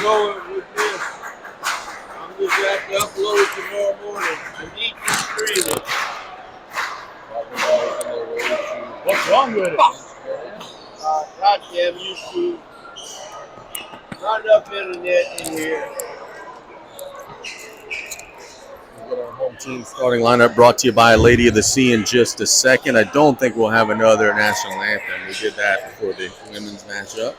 going with this. I'm just going to have to upload it tomorrow morning. I need to stream it. What's wrong with it? Goddamn YouTube. Not enough internet in here. We'll get our home team starting lineup brought to you by Lady of the Sea in just a second. I don't think we'll have another national anthem. We did that before the women's matchup.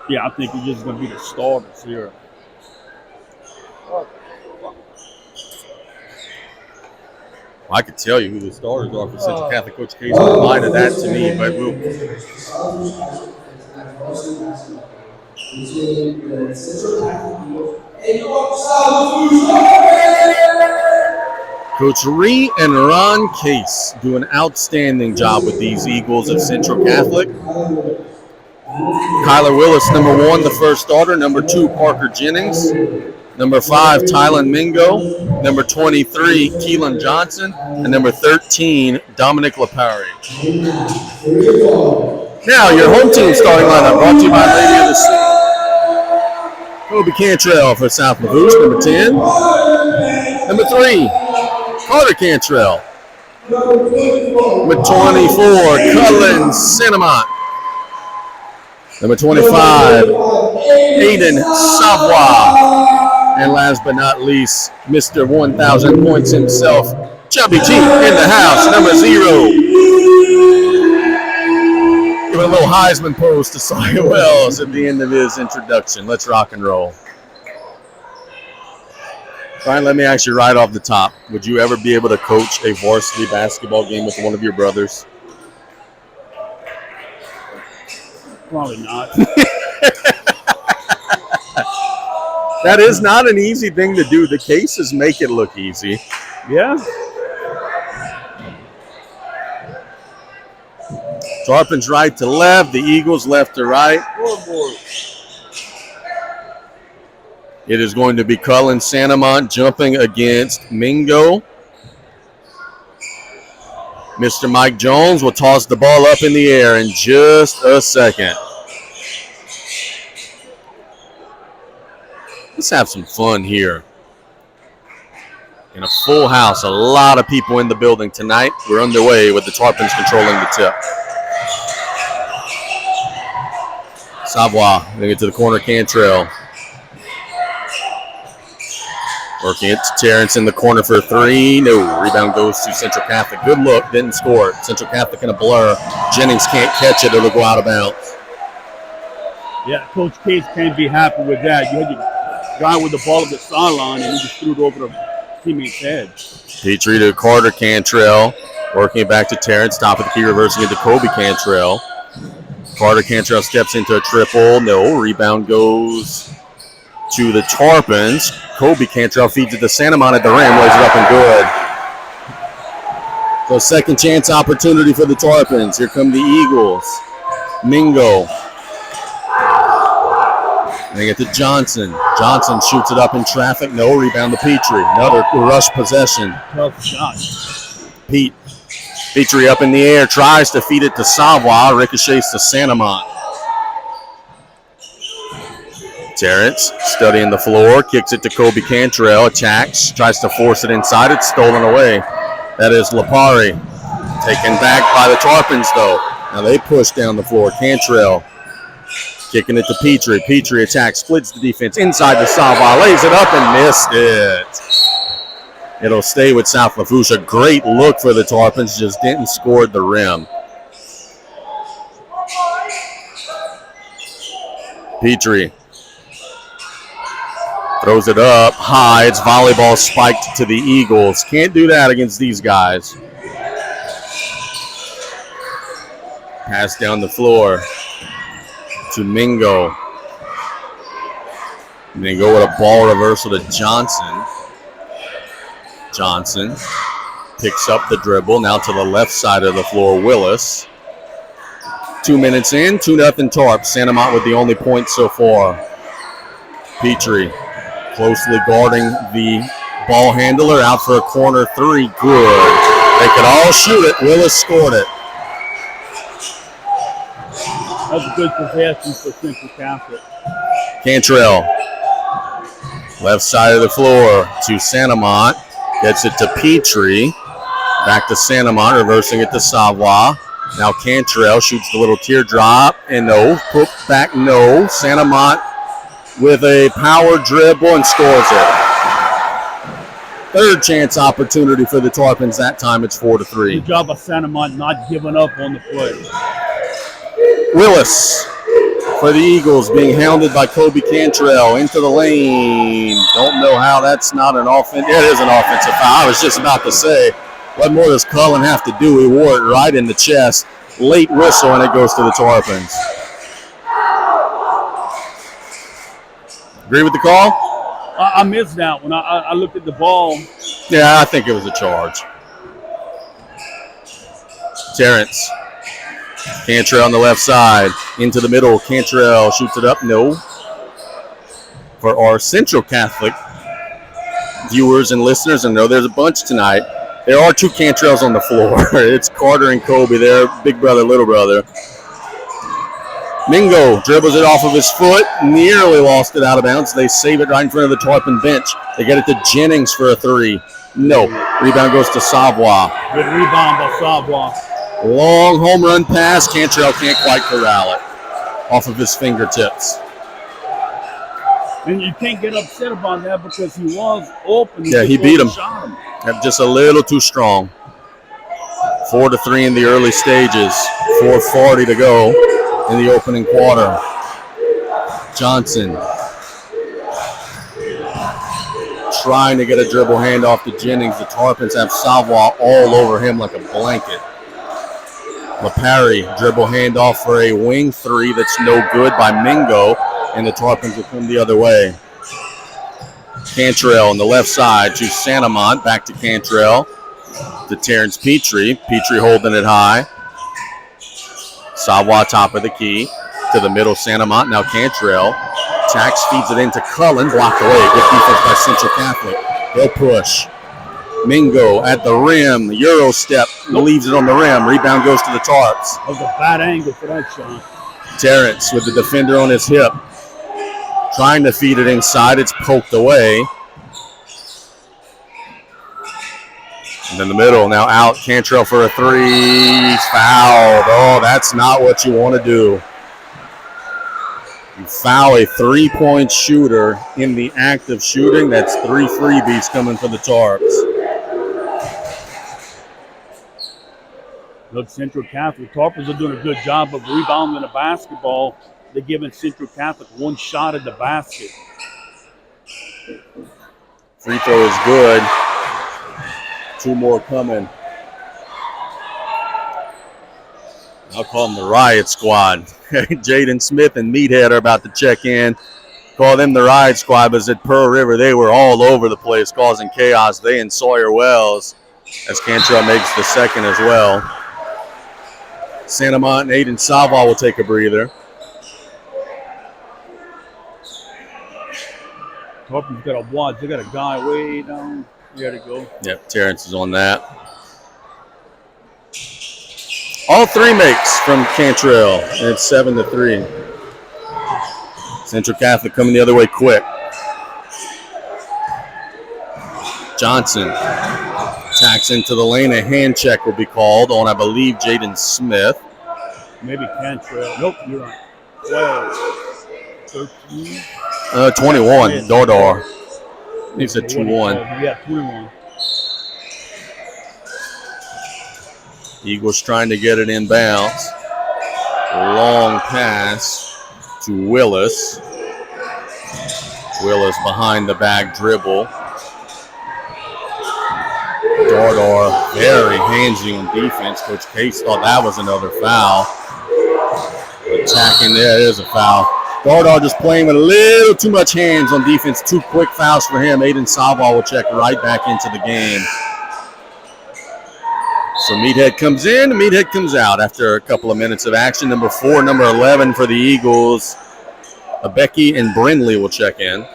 Yeah, I think we're just going to be the starters here. I could tell you who the starters are for Central Catholic. Coach Case reminded that to me, but we'll. Coach Ree and Ron Case do an outstanding job with these Eagles of Central Catholic. Kyler Willis, number 1, the first starter. Number 2, Parker Jennings. Number 5, Tylen Mingo. Number 23, Keelan Johnson. And number 13, Dominic Lapari. Now, your home team starting lineup brought to you by Lady of the Sea. Kobe Cantrell for South Lafourche, number 10. Number 3, Carter Cantrell. Number 24, Cullen Cinnamont. Number 25, Aiden Savoy. And last but not least, Mr. 1,000 points himself, Chubby G in the house, number 0. Give a little Heisman pose to Sawyer Wells at the end of his introduction. Let's rock and roll. Brian, let me ask you right off the top. Would you ever be able to coach a varsity basketball game with one of your brothers? Probably not. That is not an easy thing to do. The cases make it look easy. Yeah. Tarpons right to left, the Eagles left to right. It is going to be Cullen Santamont jumping against Mingo. Mr. Mike Jones will toss the ball up in the air in just a second. Let's have some fun here. In a full house, a lot of people in the building tonight. We're underway with the Tarpons controlling the tip. Savoy, they get to the corner, Cantrell. Working it to Terrence in the corner for 3. No, rebound goes to Central Catholic. Good look, didn't score. Central Catholic in a blur. Jennings can't catch it, it'll go out of bounds. Yeah, Coach Case can't be happy with that. You had your guy with the ball at the sideline, and he just threw it over the teammate's head. Petrie to Carter Cantrell, working it back to Terrence, top of the key, reversing it to Kobe Cantrell. Carter Cantrell steps into a triple. No, rebound goes to the Tarpons. Kobe Cantrell feeds it to Santamont at the rim, lays it up and good. So second chance opportunity for the Tarpons. Here come the Eagles. Mingo. They get to Johnson. Johnson shoots it up in traffic. No, rebound to Petrie. Another rush possession. Tough shot. Petrie up in the air, tries to feed it to Savoy. Ricochets to Santamont. Terrence studying the floor, kicks it to Kobe Cantrell, attacks, tries to force it inside. It's stolen away. That is Lapari. Taken back by the Tarpons, though. Now they push down the floor. Cantrell kicking it to Petrie. Petrie attacks, splits the defense inside to Savoy, lays it up and missed it. It'll stay with South Lafourche. A great look for the Tarpons, just didn't score at the rim. Petrie throws it up high. It's volleyball spiked to the Eagles. Can't do that against these guys. Pass down the floor to Mingo. Mingo with a ball reversal to Johnson. Johnson picks up the dribble. Now to the left side of the floor, Willis. 2 minutes in, 2-0 Tarp. Santamont with the only point so far. Petrie closely guarding the ball handler, out for a corner 3. Good. They could all shoot it. Willis scored it. That's a good possession for Central Catholic. Cantrell. Left side of the floor to Santamont. Gets it to Petrie. Back to Santamont, reversing it to Savoie. Now Cantrell shoots the little teardrop, and no. Put back, no. Santamont with a power dribble and scores it. Third chance opportunity for the Tarpons. That time it's 4-3. Good job of Santamont not giving up on the play. Willis for the Eagles being hounded by Kobe Cantrell into the lane. Don't know how that's not an offense. Yeah, it is an offensive foul. I was just about to say, what more does Cullen have to do? He wore it right in the chest. Late whistle, and it goes to the Tarpons. Agree with the call? I missed that when I looked at the ball. Yeah, I think it was a charge. Terrence. Cantrell on the left side. Into the middle. Cantrell shoots it up. No. For our Central Catholic viewers and listeners, and know there's a bunch tonight, there are two Cantrells on the floor. It's Carter and Kobe. They're big brother, little brother. Mingo dribbles it off of his foot. Nearly lost it out of bounds. They save it right in front of the Tarpon bench. They get it to Jennings for a three. No. Rebound goes to Savoie. Good rebound by Savoie. Long home run pass. Cantrell can't quite corral it off of his fingertips. And you can't get upset about that because he was open. Yeah, he beat him. Shot him. Just a little too strong. 4-3 in the early stages. 4:40 to go in the opening quarter. Johnson trying to get a dribble handoff to Jennings. The Tarpons have Savoie all over him like a blanket. LaParry dribble handoff for a wing three that's no good by Mingo, and the Tarpons will come the other way. Cantrell on the left side to Santamont, back to Cantrell, to Terrence Petrie. Petrie holding it high. Savoie top of the key to the middle. Santamont, now Cantrell. Tax feeds it into Cullen, blocked away. Good defense by Central Catholic. They'll push. Mingo at the rim. The Euro step leaves it on the rim. Rebound goes to the Tarps. That was a bad angle for that shot. Terrence with the defender on his hip. Trying to feed it inside. It's poked away. And in the middle, now out. Cantrell for a three. He's fouled. Oh, that's not what you want to do. You foul a three-point shooter in the act of shooting. That's 3 freebies coming for the Tarps. Look, Central Catholic, Tarpons are doing a good job of rebounding the basketball. They're giving Central Catholic one shot at the basket. Free throw is good. 2 more coming. I'll call them the Riot Squad. Jaden Smith and Meathead are about to check in. Call them the Riot Squad, but at Pearl River, they were all over the place causing chaos. They and Sawyer Wells, as Cantrell makes the second as well. Santamont and Aiden Savoie will take a breather. Tarpons got a watch. They got a guy way down. There to go. Yep, Terrence is on that. All 3 makes from Cantrell, and it's 7-3. Central Catholic coming the other way quick. Johnson tacks into the lane. A hand check will be called on, I believe, Jaden Smith. Maybe Cantrell. Nope, you're right. 12, 13. 21, Dordor. He said 2-1. Yeah, 21. Eagles trying to get it inbounds. Long pass to Willis. Willis behind the back dribble. Dordor very handsy on defense. Coach Case thought that was another foul. Attacking there is a foul. Dordor just playing with a little too much hands on defense. 2 quick fouls for him. Aiden Savoie will check right back into the game. So Meathead comes in, Meathead comes out after a couple of minutes of action. Number 4, number 11 for the Eagles. Becky and Brindley will check in.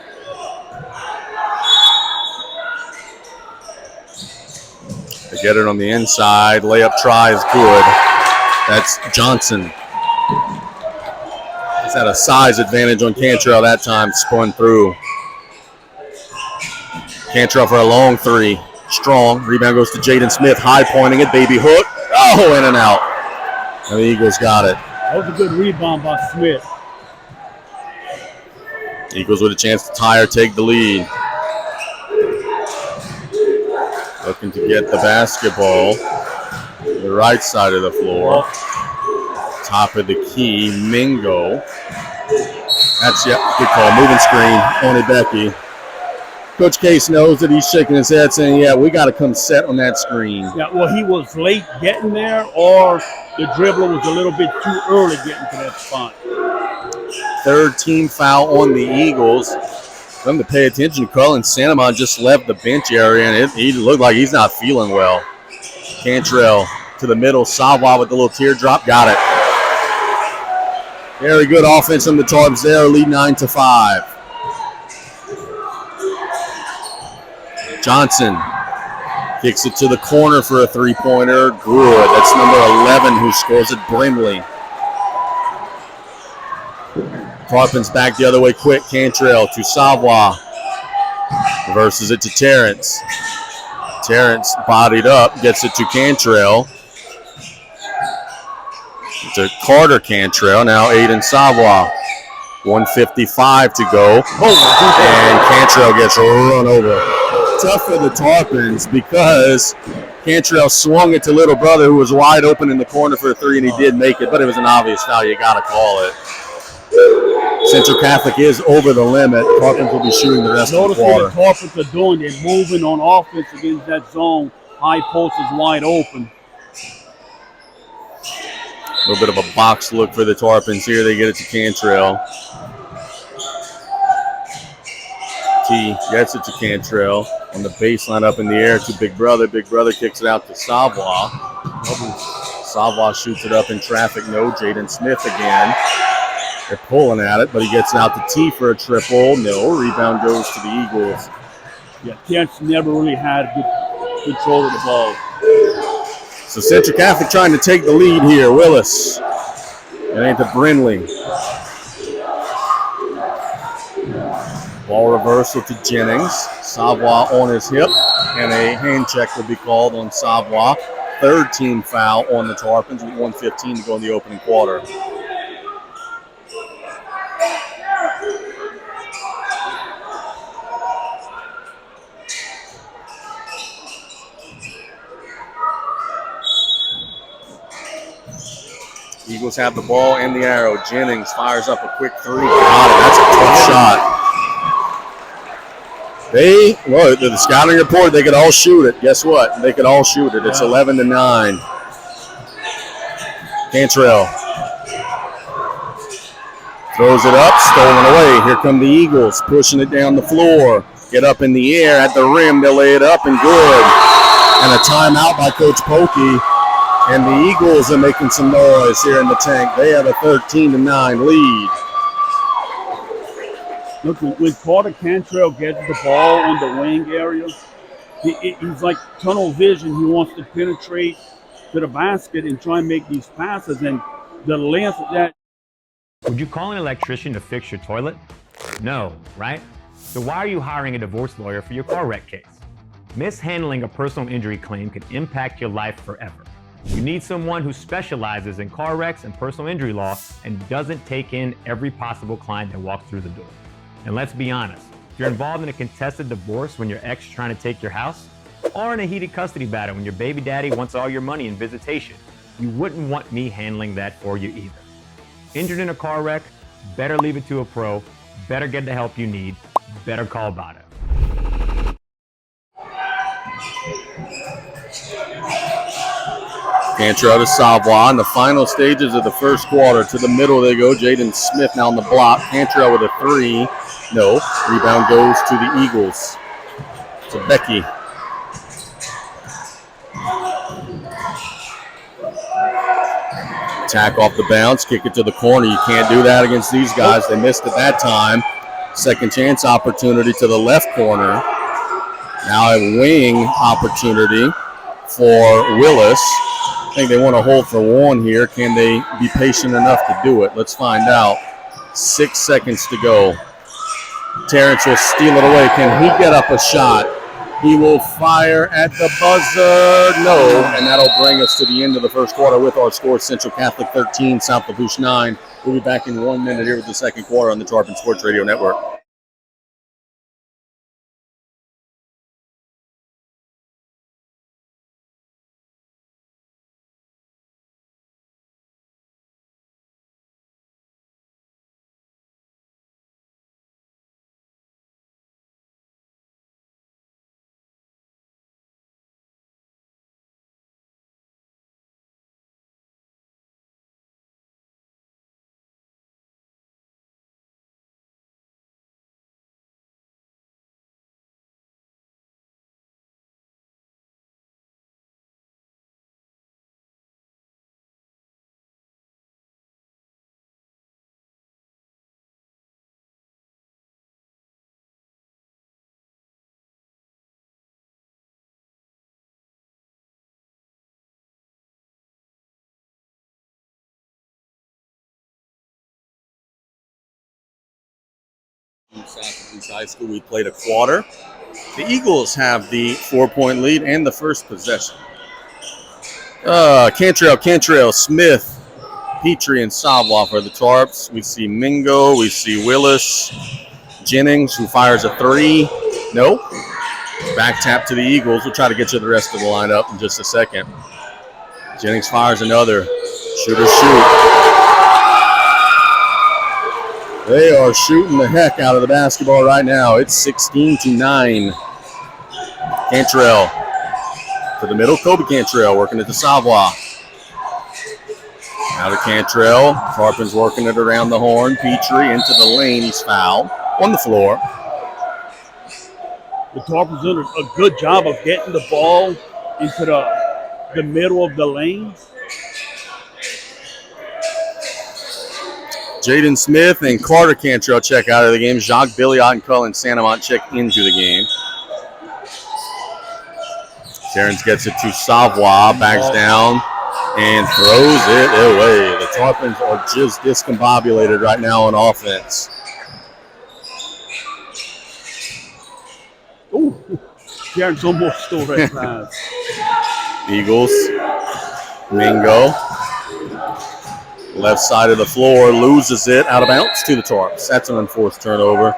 They get it on the inside. Layup try is good. That's Johnson. It's at a size advantage on Cantrell that time. Spun through. Cantrell for a long three. Strong. Rebound goes to Jaden Smith. High pointing it. Baby hook. Oh, in and out. And the Eagles got it. That was a good rebound by Smith. Eagles with a chance to tie or take the lead. Looking to get the basketball. The right side of the floor. Top of the key. Mingo. That's, good call. Moving screen. Tony Becky. Coach Case knows that he's shaking his head saying, yeah, we got to come set on that screen. Yeah, well, he was late getting there, or the dribbler was a little bit too early getting to that spot. Third team foul on the Eagles. Them to pay attention. Cullen Santamon just left the bench area, and he looked like he's not feeling well. Cantrell to the middle. Savoy with the little teardrop. Got it. Very good offense from the Tarpons there. Lead 9-5. Johnson kicks it to the corner for a three-pointer. Good. That's number 11 who scores it. Brimley. Tarpons back the other way quick. Cantrell to Savoy. Reverses it to Terrence. Terrence bodied up. Gets it to Cantrell. To Carter Cantrell. Now Aiden Savoy. 1:55 to go. And Cantrell gets run over. Tough for the Tarpons because Cantrell swung it to little brother who was wide open in the corner for a three, and he did make it, but it was an obvious foul. You got to call it. Central Catholic is over the limit. Tarpons will be shooting the rest of the quarter. Notice what the Tarpons are doing. They're moving on offense against that zone. High post is wide open. A little bit of a box look for the Tarpons here. They get it to Cantrell. T gets it to Cantrell on the baseline up in the air to Big Brother. Big Brother kicks it out to Savoy. Savoy shoots it up in traffic. No, Jaden Smith again. They're pulling at it, but he gets it out to T for a triple. No, rebound goes to the Eagles. Yeah, Kent's never really had good control of the ball. So Central Catholic trying to take the lead here. Willis. It ain't to Brinley. Ball reversal to Jennings. Savoy on his hip, and a hand check will be called on Savoy. Third team foul on the Tarpons with 1:15 to go in the opening quarter. Eagles have the ball and the arrow. Jennings fires up a quick three. Got it. That's a tough shot. The scouting report, they could all shoot it. Guess what? They could all shoot it. It's 11-9. Cantrell throws it up, stolen away. Here come the Eagles, pushing it down the floor. Get up in the air at the rim. They'll lay it up and good. And a timeout by Coach Pokey. And the Eagles are making some noise here in the tank. They have a 13-9 lead. Look, when Carter Cantrell gets the ball on the wing area, he's like tunnel vision. He wants to penetrate to the basket and try and make these passes. And the length of that. Would you call an electrician to fix your toilet? No, right? So why are you hiring a divorce lawyer for your car wreck case? Mishandling a personal injury claim can impact your life forever. You need someone who specializes in car wrecks and personal injury law and doesn't take in every possible client that walks through the door. And let's be honest, if you're involved in a contested divorce when your ex is trying to take your house, or in a heated custody battle when your baby daddy wants all your money in visitation, you wouldn't want me handling that for you either. Injured in a car wreck, better leave it to a pro, better get the help you need, better call Bada. Cantrell to Savoy in the final stages of the first quarter. To the middle they go. Jaden Smith now on the block. Cantrell with a three. No. Rebound goes to the Eagles. To Becky. Attack off the bounce. Kick it to the corner. You can't do that against these guys. They missed it that time. Second chance opportunity to the left corner. Now a wing opportunity for Willis. I think they want to hold for one here. Can they be patient enough to do it? Let's find out. 6 seconds to go. Terrence will steal it away. Can he get up a shot? He will fire at the buzzer. No, and that'll bring us to the end of the first quarter with our score: Central Catholic 13, South Lafourche 9. We'll be back in 1 minute here with the second quarter on the Tarpons Sports Radio Network. South Lafourche High School, we played a quarter. The Eagles have the 4-point lead and the first possession. Cantrell, Smith, Petrie, and Savoie for the Tarps. We see Mingo, we see Willis, Jennings, who fires a three. Nope. Back tap to the Eagles. We'll try to get you the rest of the lineup in just a second. Jennings fires another. Shooter shoot. They are shooting the heck out of the basketball right now. It's 16-9. Cantrell to the middle. Kobe Cantrell working it to Savoie. Now to Cantrell. Tarpons working it around the horn. Petrie into the lane. He's fouled on the floor. The Tarpons doing a good job of getting the ball into the middle of the lane. Jaden Smith and Carter Cantrell check out of the game. Jacques Billiot and Cullen Santamont check into the game. Terrence gets it to Savoie, backs down, and throws it away. The Tarpons are just discombobulated right now on offense. Ooh, Terrence almost stole that pass. Eagles, Mingo. Left side of the floor, loses it, out of bounds to the Tarps. That's an unforced turnover.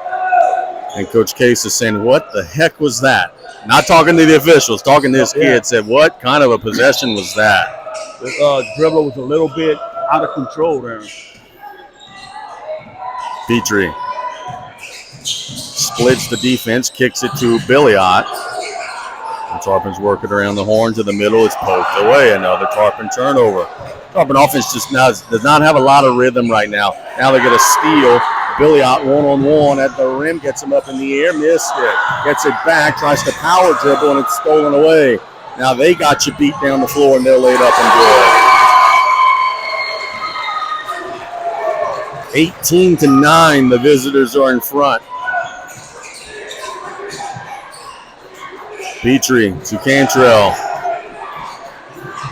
And Coach Case is saying, what the heck was that? Not talking to the officials, talking to his kid, said, what kind of a possession was that? The dribbler was a little bit out of control there. Petrie splits the defense, kicks it to Billiot. And Tarpons work it around the horn to the middle. It's poked away. Another Tarpon turnover. Tarpon offense just does not have a lot of rhythm right now. Now they get a steal. Billiot one-on-one at the rim, gets him up in the air, missed it. Gets it back, tries to power dribble, and it's stolen away. Now they got you beat down the floor, and they're laid up and good. 18-9, the visitors are in front. Petrie to Cantrell.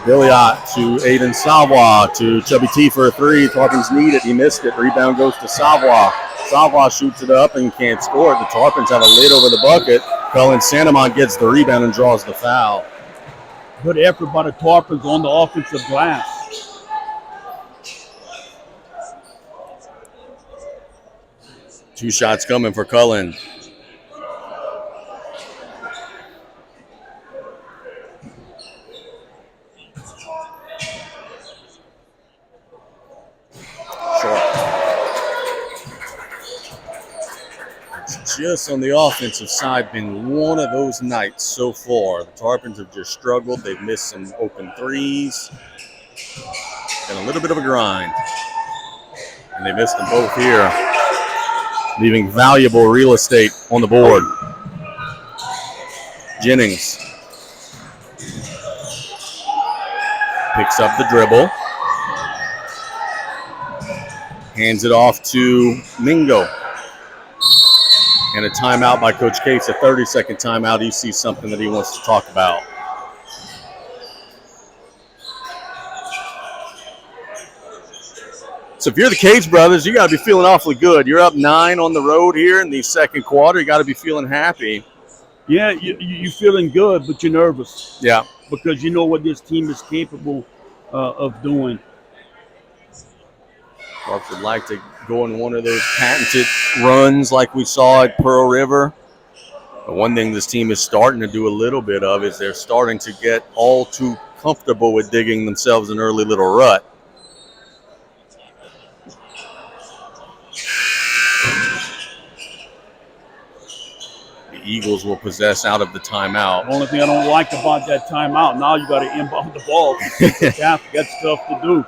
Billiot to Aiden Savoie to Chubby T for a three. Tarpons need it. He missed it. Rebound goes to Savoie. Savoie shoots it up and can't score it. The Tarpons have a lid over the bucket. Cullen Santamont gets the rebound and draws the foul. Good effort by the Tarpons on the offensive glass. Two shots coming for Cullen. Just on the offensive side, been one of those nights so far. The Tarpons have just struggled. They've missed some open threes. Been a little bit of a grind. And they missed them both here, leaving valuable real estate on the board. Jennings picks up the dribble. Hands it off to Mingo. And a timeout by Coach Cates, a 30-second timeout. He sees something that he wants to talk about. So if you're the Cage brothers, you got to be feeling awfully good. You're up 9 on the road here in the second quarter. You got to be feeling happy. Yeah, you're feeling good, but you're nervous. Yeah. Because you know what this team is capable of doing. Bucks would like to go in one of those patented runs like we saw at Pearl River. But one thing this team is starting to do a little bit of is they're starting to get all too comfortable with digging themselves an early little rut. The Eagles will possess out of the timeout. The only thing I don't like about that timeout, now you got to inbound the ball. Got stuff to do.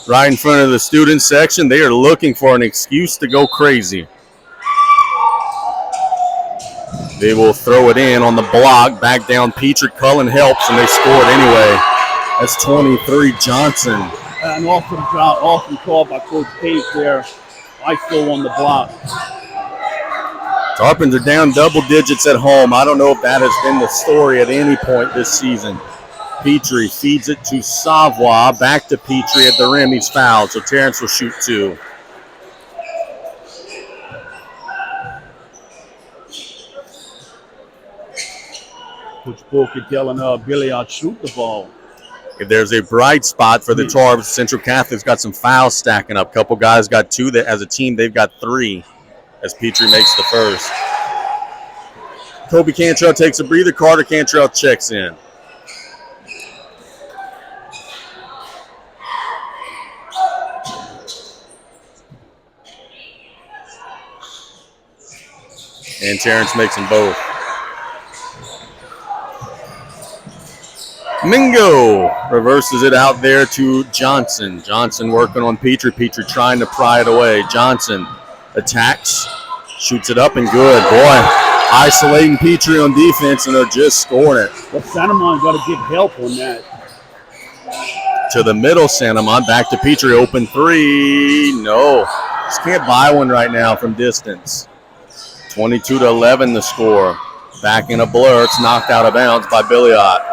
Right in front of the student section, they are looking for an excuse to go crazy. They will throw it in on the block. Back down, Petrie. Cullen helps, and they score it anyway. That's 23, Johnson. An awesome call by Coach Page there. ISO on the block. Tarpons are down double digits at home. I don't know if that has been the story at any point this season. Petrie feeds it to Savoie. Back to Petrie at the rim. He's fouled, so Terrence will shoot 2. Coach Booker telling Billy I'll shoot the ball. If there's a bright spot for the Tarps, Central Catholic's got some fouls stacking up. A couple guys got 2. That as a team, they've got 3 as Petrie makes the first. Kobe Cantrell takes a breather. Carter Cantrell checks in. And Terrence makes them both. Mingo reverses it out there to Johnson. Johnson working on Petrie. Petrie trying to pry it away. Johnson attacks, shoots it up, and good. Boy, isolating Petrie on defense, and they're just scoring it. But Santamon got to get help on that. To the middle, Santamon. Back to Petrie. Open 3. No. Just can't buy one right now from distance. 22-11 the score. Back in a blur. It's knocked out of bounds by Billiot.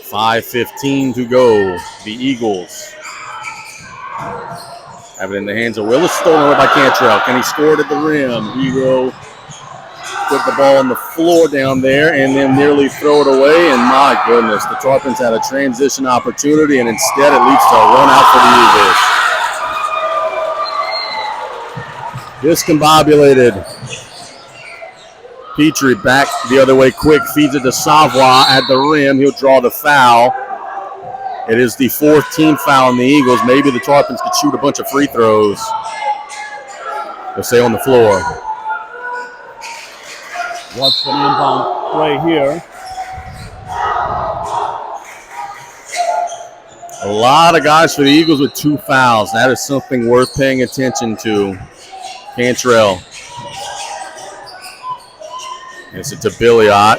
.5:15 to go. The Eagles have it in the hands of Willis. Stolen away by Cantrell. Can he score it at the rim? He will put the ball on the floor down there and then nearly throw it away. And my goodness, the Tarpons had a transition opportunity, and instead it leads to a run out for the Eagles. Discombobulated. Petrie back the other way quick, feeds it to Savoie at the rim. He'll draw the foul. It is the 4th team foul on the Eagles. Maybe the Tarpons could shoot a bunch of free throws. They'll stay on the floor. Watch the inbound play here. A lot of guys for the Eagles with 2 fouls. That is something worth paying attention to. Cantrell. Gets it to Billiot.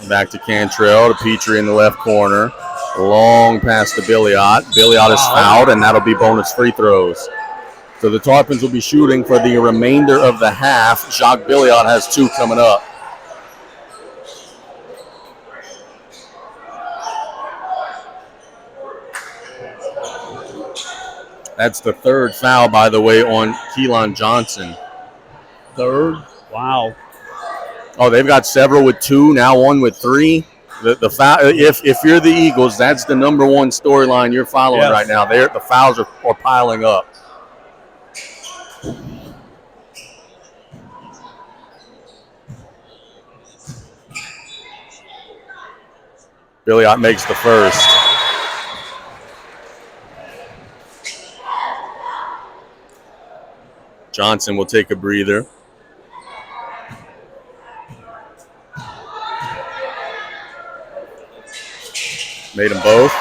Back to Cantrell, to Petrie in the left corner. Long pass to Billiot. Billiot is fouled, and that'll be bonus free throws. So the Tarpons will be shooting for the remainder of the half. Jacques Billiot has 2 coming up. That's the 3rd foul, by the way, on Keelan Johnson. 3rd? Wow. Oh, they've got several with 2, now 1 with 3. The foul, if you're the Eagles, that's the number 1 storyline you're following right now. The fouls are piling up. Billiot makes the first. Johnson will take a breather. Made them both.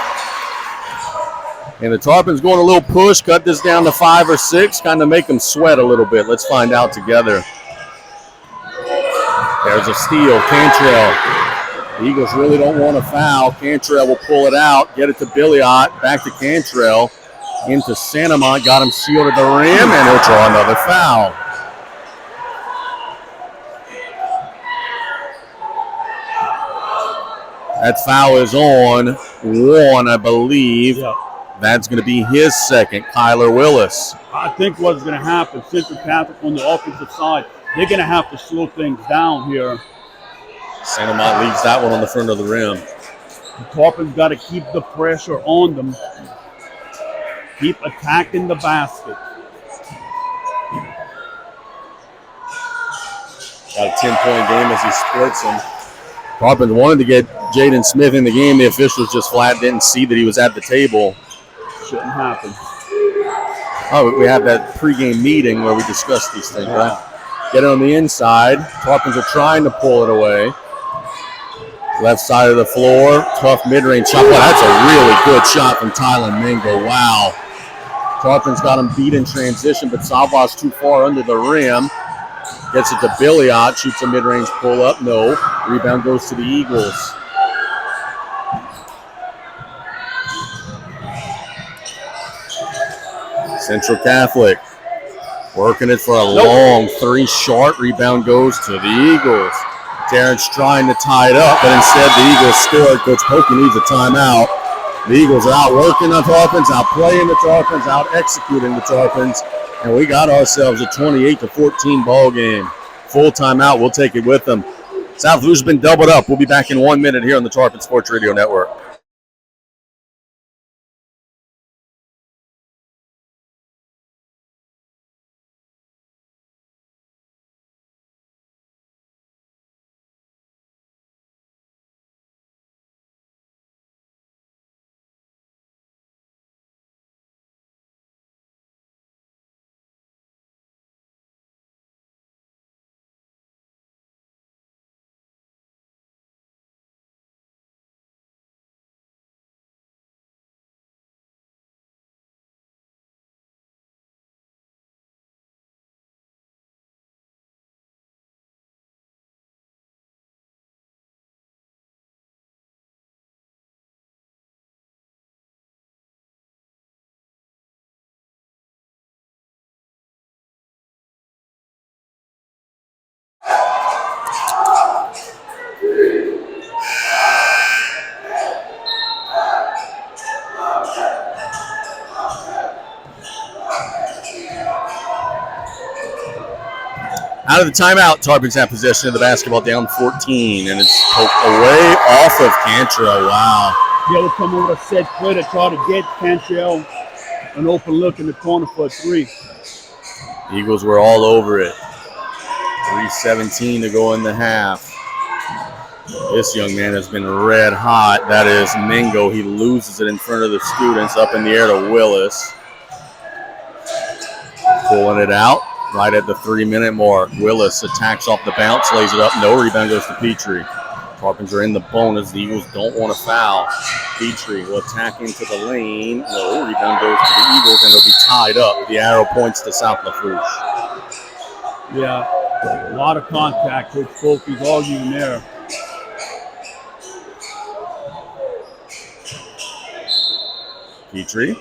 And the Tarpons going a little push, cut this down to 5 or 6, kind of make them sweat a little bit. Let's find out together. There's a steal. Cantrell. The Eagles really don't want a foul. Cantrell will pull it out, get it to Billiot, back to Cantrell, into Santamont, got him sealed at the rim, and he'll draw another foul. That foul is on one, I believe. Yeah. That's going to be his second, Kyler Willis. I think what's going to happen, Central Catholic on the offensive side, they're going to have to slow things down here. St. Amant leaves that one on the front of the rim. The Tarpons got to keep the pressure on them. Keep attacking the basket. Got a 10-point game as he splits them. Tarpons wanted to get Jaden Smith in the game. The officials just flat didn't see that he was at the table. Shouldn't happen. Oh, we have that pregame meeting where we discussed these things, right? Get it on the inside. Tarpons are trying to pull it away. Left side of the floor. Tough mid-range shot. Well, that's a really good shot from Tylen Mingo. Wow. Tarpons got him beat in transition, but Sava's too far under the rim. Gets it to Billiot. Shoots a mid-range pull-up. No. Rebound goes to the Eagles. Central Catholic working it for a long three. Short rebound goes to the Eagles. Terrence trying to tie it up, but instead the Eagles scored. Coach Pokey needs a timeout. The Eagles are out working the Tarpons, out playing the Tarpons, out executing the Tarpons, and we got ourselves a 28-14 ball game. Full timeout. We'll take it with them. South Lou's been doubled up. We'll be back in 1 minute here on the Tarpon Sports Radio Network. Out of the timeout, Tarpons have possession of the basketball, down 14, and it's poked away off of Cantrell. Wow. Yeah, we'll come over a set play to try to get Cantrell an open look in the corner for a three. Eagles were all over it. 3:17 to go in the half. This young man has been red hot. That is Mingo. He loses it in front of the students, up in the air to Willis. Pulling it out. Right at the 3-minute mark. Willis attacks off the bounce, lays it up. No, rebound goes to Petrie. Tarpons are in the bonus. The Eagles don't want to foul. Petrie will attack into the lane. No, rebound goes to the Eagles, and it'll be tied up. The arrow points to South Lafourche. Yeah, a lot of contact. Coach Folky's arguing there. Petrie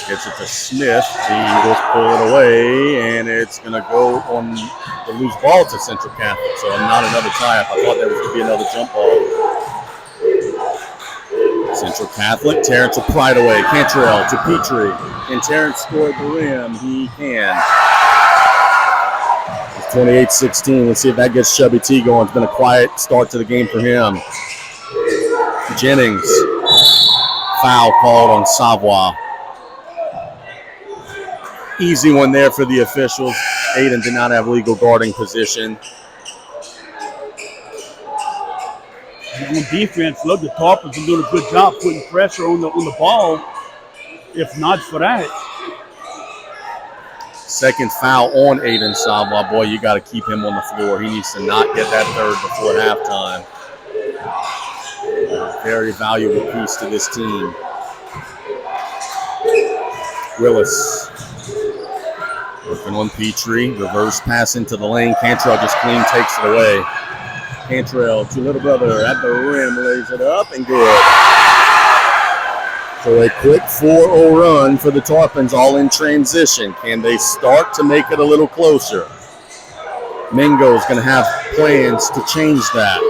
gets it to Smith. The Eagles pull it away, and it's going to go on the loose ball to Central Catholic. So not another tie-up. I thought there was going to be another jump ball. Central Catholic, Terrence will pry it away. Cantrell to Petrie. Can Terrence score at the rim? He can. It's 28-16. Let's see if that gets Chubby T going. It's been a quiet start to the game for him. Jennings. Foul called on Savoie. Easy one there for the officials. Aiden did not have legal guarding position. On defense, look, the Tarpons are doing a good job putting pressure on the ball. If not for that. Second foul on Aiden Savoie. Boy, you got to keep him on the floor. He needs to not get that third before halftime. Very valuable piece to this team. Willis. Working on Petrie. Reverse pass into the lane. Cantrell just clean takes it away. Cantrell to little brother at the rim. Lays it up and good. So a quick 4-0 run for the Tarpons, all in transition. Can they start to make it a little closer? Mingo's going to have plans to change that.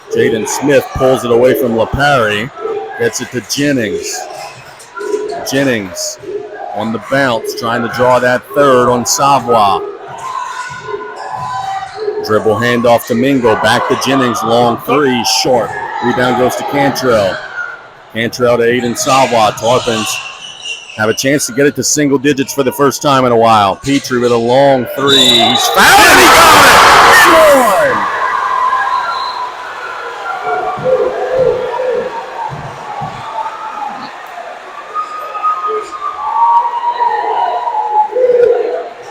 Jaden Smith pulls it away from LaParry. Gets it to Jennings. Jennings on the bounce, trying to draw that third on Savoie. Dribble handoff to Mingo. Back to Jennings. Long three. Short. Rebound goes to Cantrell. Cantrell to Aiden Savoie. Tarpons have a chance to get it to single digits for the first time in a while. Petrie with a long three. He's fouled and he got it! Scored!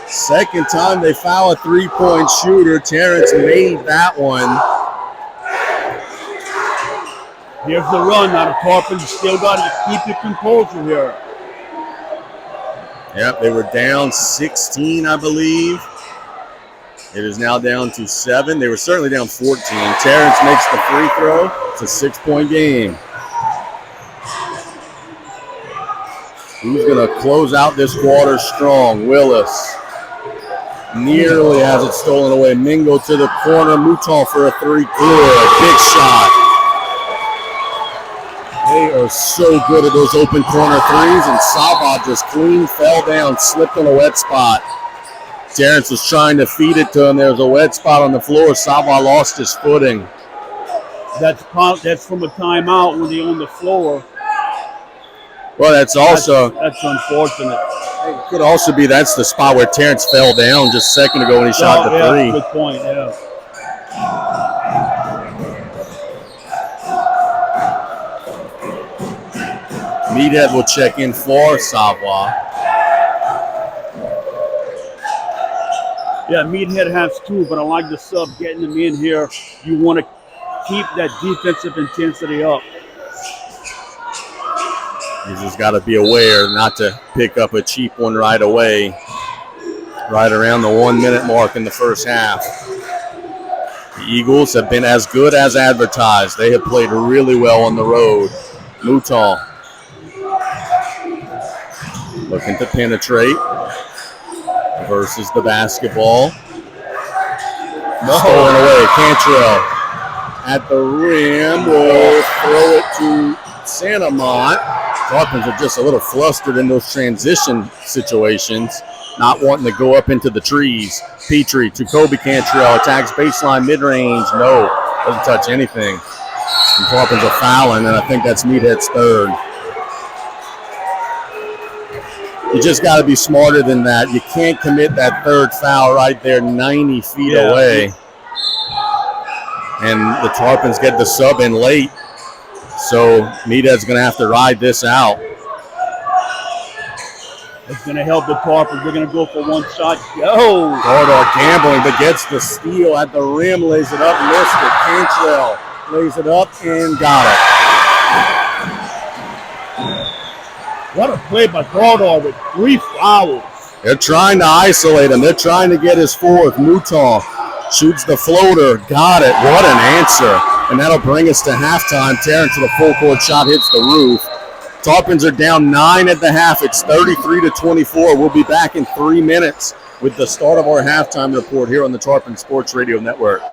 Second time they foul a three-point shooter. Terrence made that one. Here's the run. Now the Tarpons still got to keep your composure here. Yep, they were down 16, I believe. It is now down to 7. They were certainly down 14. Terrence makes the free throw. It's a 6-point game. Who's going to close out this quarter strong? Willis nearly has it stolen away. Mingo to the corner. Mouton for a three. Good. Big shot. They are so good at those open corner threes, and Savoie just clean fell down, slipped on a wet spot. Terrence was trying to feed it to him. There was a wet spot on the floor. Savoie lost his footing. That's from a timeout when they're on the floor. Well, that's also that's unfortunate. It could also be that's the spot where Terrence fell down just a second ago when he shot the three. Good point, yeah. Meathead will check in for Savoie. Yeah, Meathead has 2, but I like the sub getting them in here. You want to keep that defensive intensity up. You just got to be aware not to pick up a cheap one right away, right around the 1 minute mark in the first half. The Eagles have been as good as advertised. They have played really well on the road. Mouton looking to penetrate versus the basketball. Stolen away. Cantrell at the rim will throw it to Santamont. Tarpons are just a little flustered in those transition situations, not wanting to go up into the trees. Petrie to Kobe Cantrell, attacks baseline mid-range. No, doesn't touch anything. And Tarpons are fouling, and I think that's Meathead's third. You just got to be smarter than that. You can't commit that third foul right there 90 feet away. And the Tarpons get the sub in late. So Meathead's going to have to ride this out. It's going to help the Tarpons. They're going to go for one shot. Go! Gardar gambling, but gets the steal at the rim, lays it up, missed it. Cantrell lays it up and got it. What a play by Gardar with 3 fouls. They're trying to isolate him. They're trying to get his fourth. Mouton shoots the floater. Got it. What an answer. And that'll bring us to halftime. Terrence with a full court shot hits the roof. Tarpons are down 9 at the half. It's 33-24. We'll be back in 3 minutes with the start of our halftime report here on the Tarpon Sports Radio Network.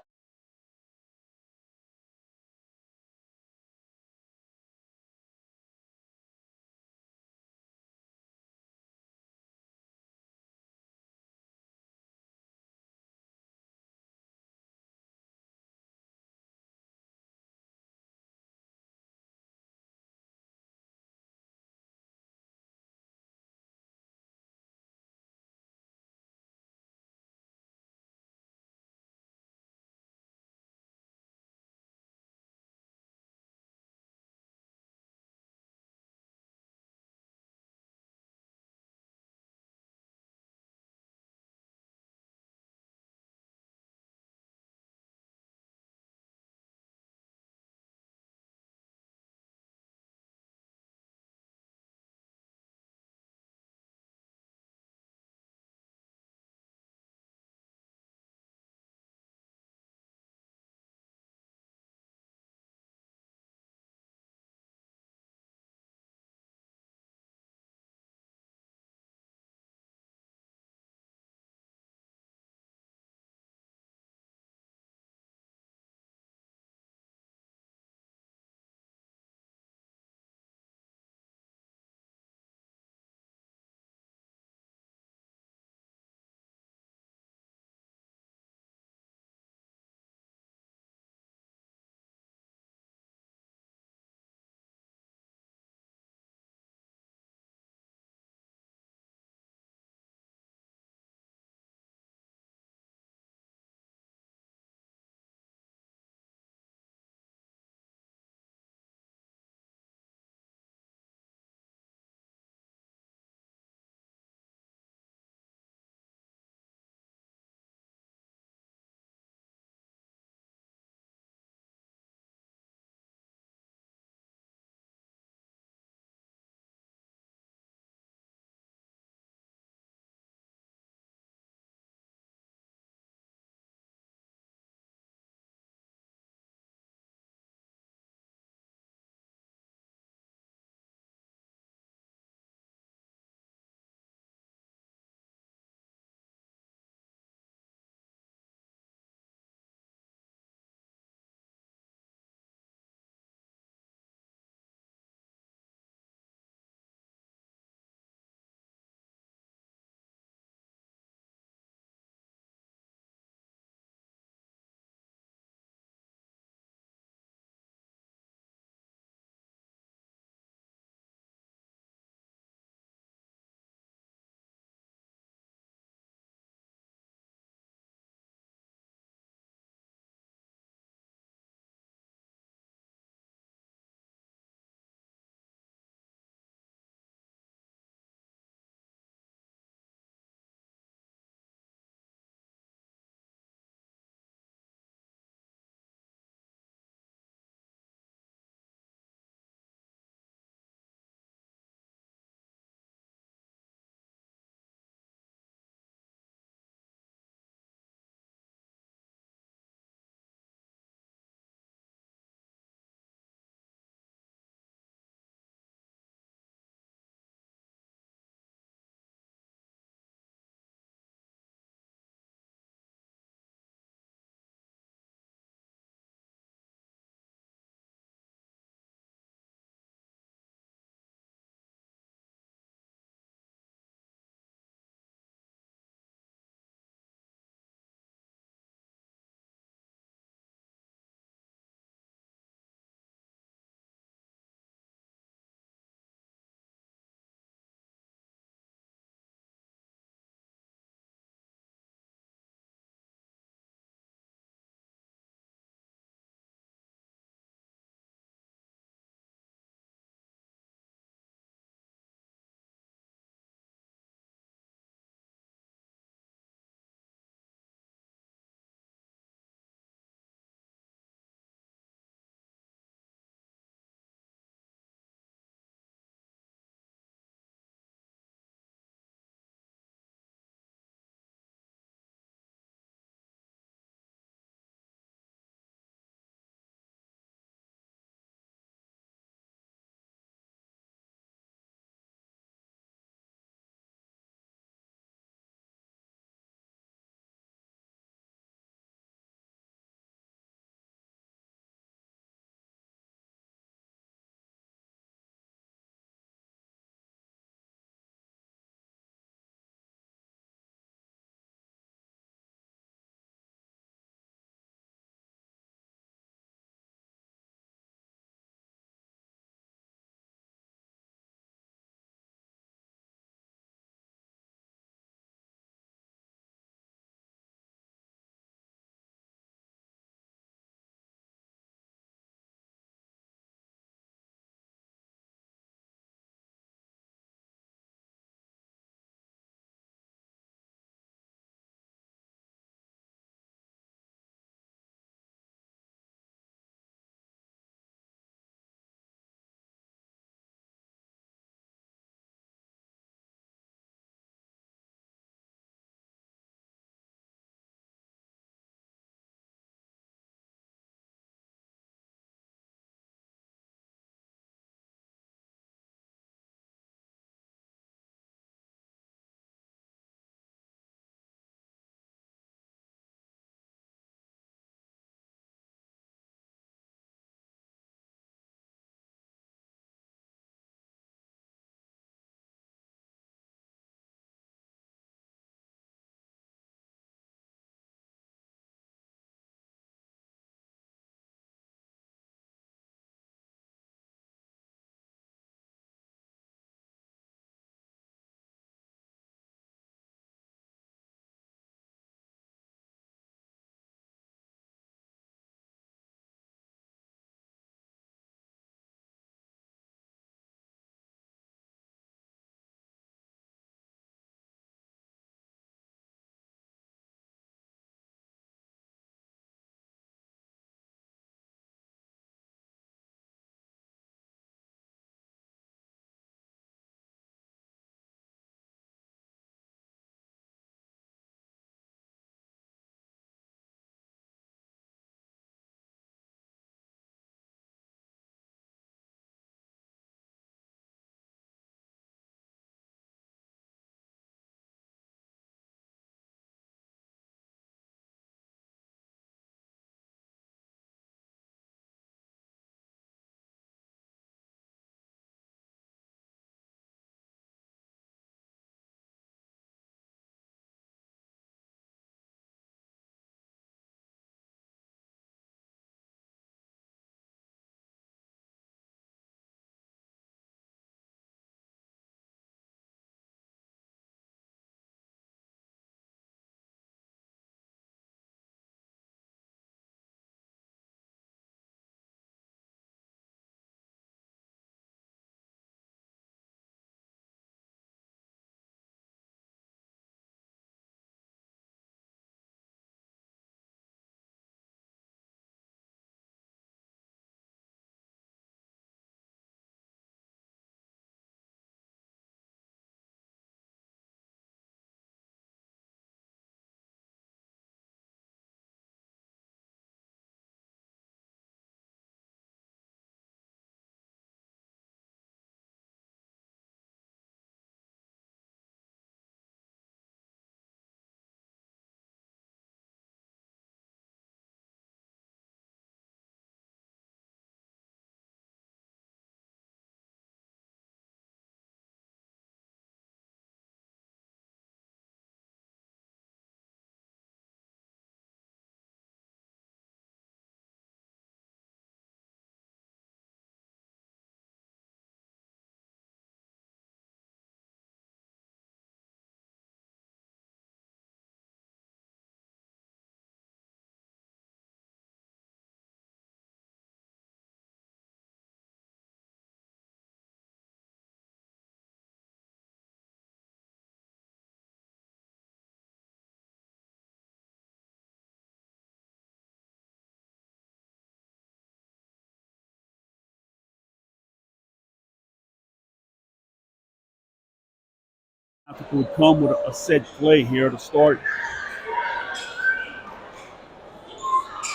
would come with a set play here to start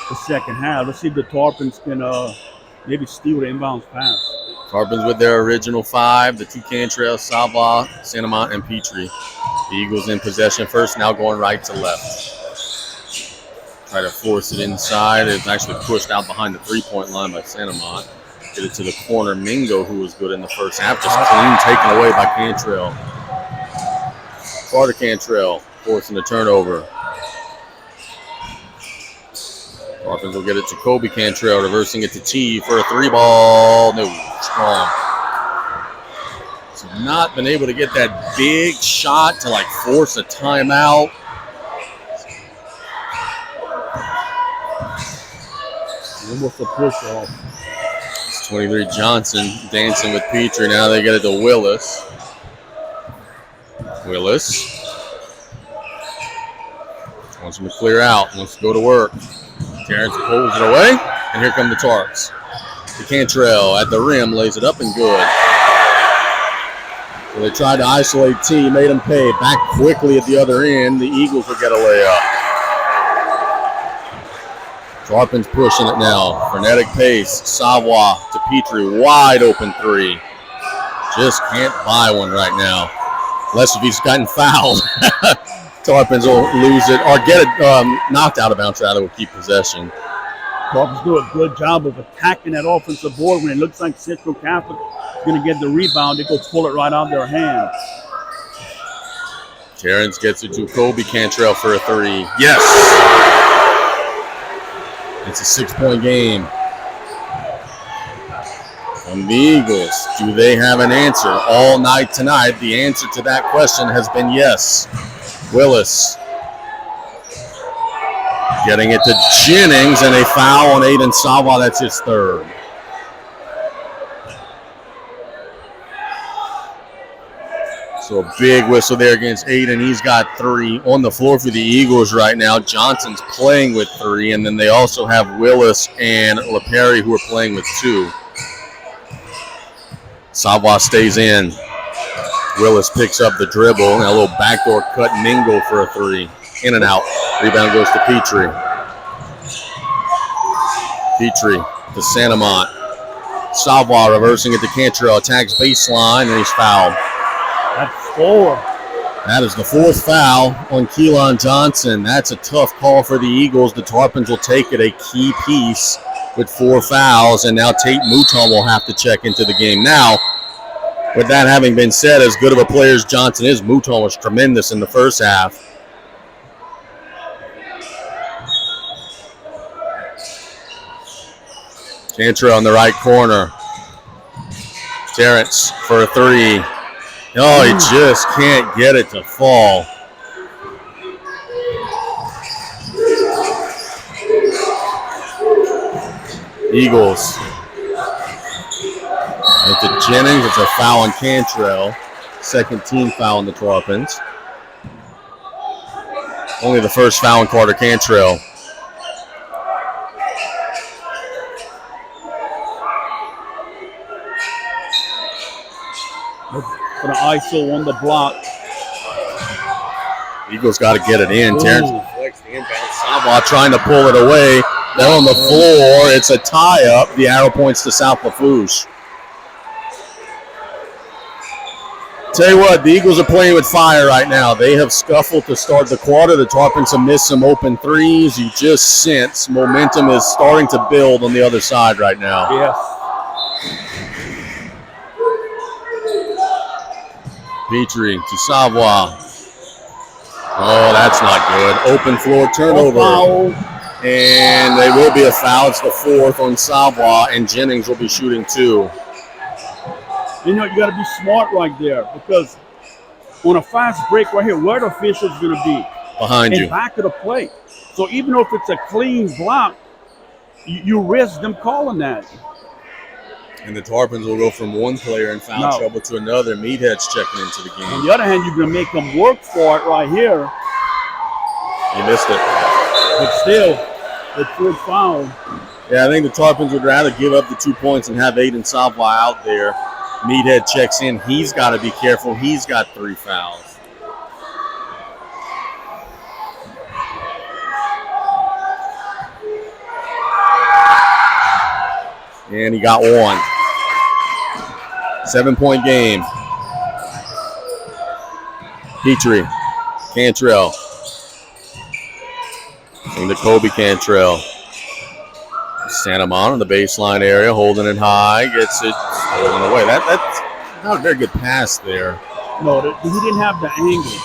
the second half. Let's see if the Tarpons can maybe steal the inbounds pass. Tarpons with their original 5, the 2 Cantrell, Savoie, Santamont, and Petrie. The Eagles in possession first, now going right to left. Try to force it inside. It's actually pushed out behind the 3-point line by Santamont. Get it to the corner. Mingo, who was good in the first half, just clean taken away by Cantrell. Carter Cantrell forcing the turnover. Tarpons will get it to Kobe Cantrell, reversing it to T for a 3-ball. No, strong. So not been able to get that big shot to like force a timeout. Almost a push off. It's 23 Johnson dancing with Petrie. Now they get it to Willis. Willis wants him to clear out, wants to go to work. Terrence pulls it away, and here come the Tarps. The Cantrell at the rim lays it up and good. So they tried to isolate T, made him pay. Back quickly at the other end, the Eagles will get a layup. Tarpons pushing it now. Frenetic pace. Savoie to Petrie. Wide open 3. Just can't buy one right now. Unless if he's gotten fouled. Tarpons will lose it or get it knocked out of bounds. Rather, will keep possession. Tarpons do a good job of attacking that offensive board when it looks like Central Catholic is going to get the rebound. They go pull it right out of their hands. Terrence gets it to Kobe Cantrell for a 3. Yes! It's a 6-point game. From the Eagles, do they have an answer all night tonight? The answer to that question has been yes. Willis getting it to Jennings, and a foul on Aiden Savoie. That's his 3rd. So a big whistle there against Aiden. He's got 3 on the floor for the Eagles right now. Johnson's playing with 3, and then they also have Willis and LaPerry who are playing with 2. Savoie stays in. Willis picks up the dribble, and a little backdoor cut. Mingo for a 3. In and out. Rebound goes to Petrie. Petrie to Santamont. Savoie reversing it to Cantrell. Attacks baseline, and he's fouled. That's 4. That is the 4th foul on Keelan Johnson. That's a tough call for the Eagles. The Tarpons will take it, a key piece with 4 fouls, and now Tate Mouton will have to check into the game. Now, with that having been said, as good of a player as Johnson is, Mouton was tremendous in the first half. Cantrell in the right corner. Terrence for a 3. Oh, he just can't get it to fall. Eagles. It's to Jennings. It's a foul on Cantrell. 2nd team foul on the Tarpons. Only the 1st foul on Carter Cantrell. For the ISO on the block. Eagles got to get it in. Terrence deflects the inbound. Savoie trying to pull it away. They're on the floor. It's a tie-up. The arrow points to South Lafourche. Tell you what, the Eagles are playing with fire right now. They have scuffled to start the quarter. The Tarpons have missed some open 3s. You just sense momentum is starting to build on the other side right now. Yes. Petrie to Savoie. Oh, that's not good. Open floor turnover. And they will be a foul. It's the 4th on Savoie, and Jennings will be shooting 2. You know, you got to be smart right there, because on a fast break right here, where the official's going to be? Behind you. Back of the plate. So even if it's a clean block, you risk them calling that. And the Tarpons will go from one player in foul trouble to another. Meathead's checking into the game. On the other hand, you're going to make them work for it right here. You missed it. But still, the 4th foul. Yeah, I think the Tarpons would rather give up the 2 points and have Aiden Savoie out there. Meathead checks in. He's got to be careful. He's got 3 fouls. And he got one. 7-point game. Petrie, Cantrell. Into Kobe Cantrell. Santamon in the baseline area, holding it high, gets it stolen away. That's not a very good pass there. No, he didn't have the angle.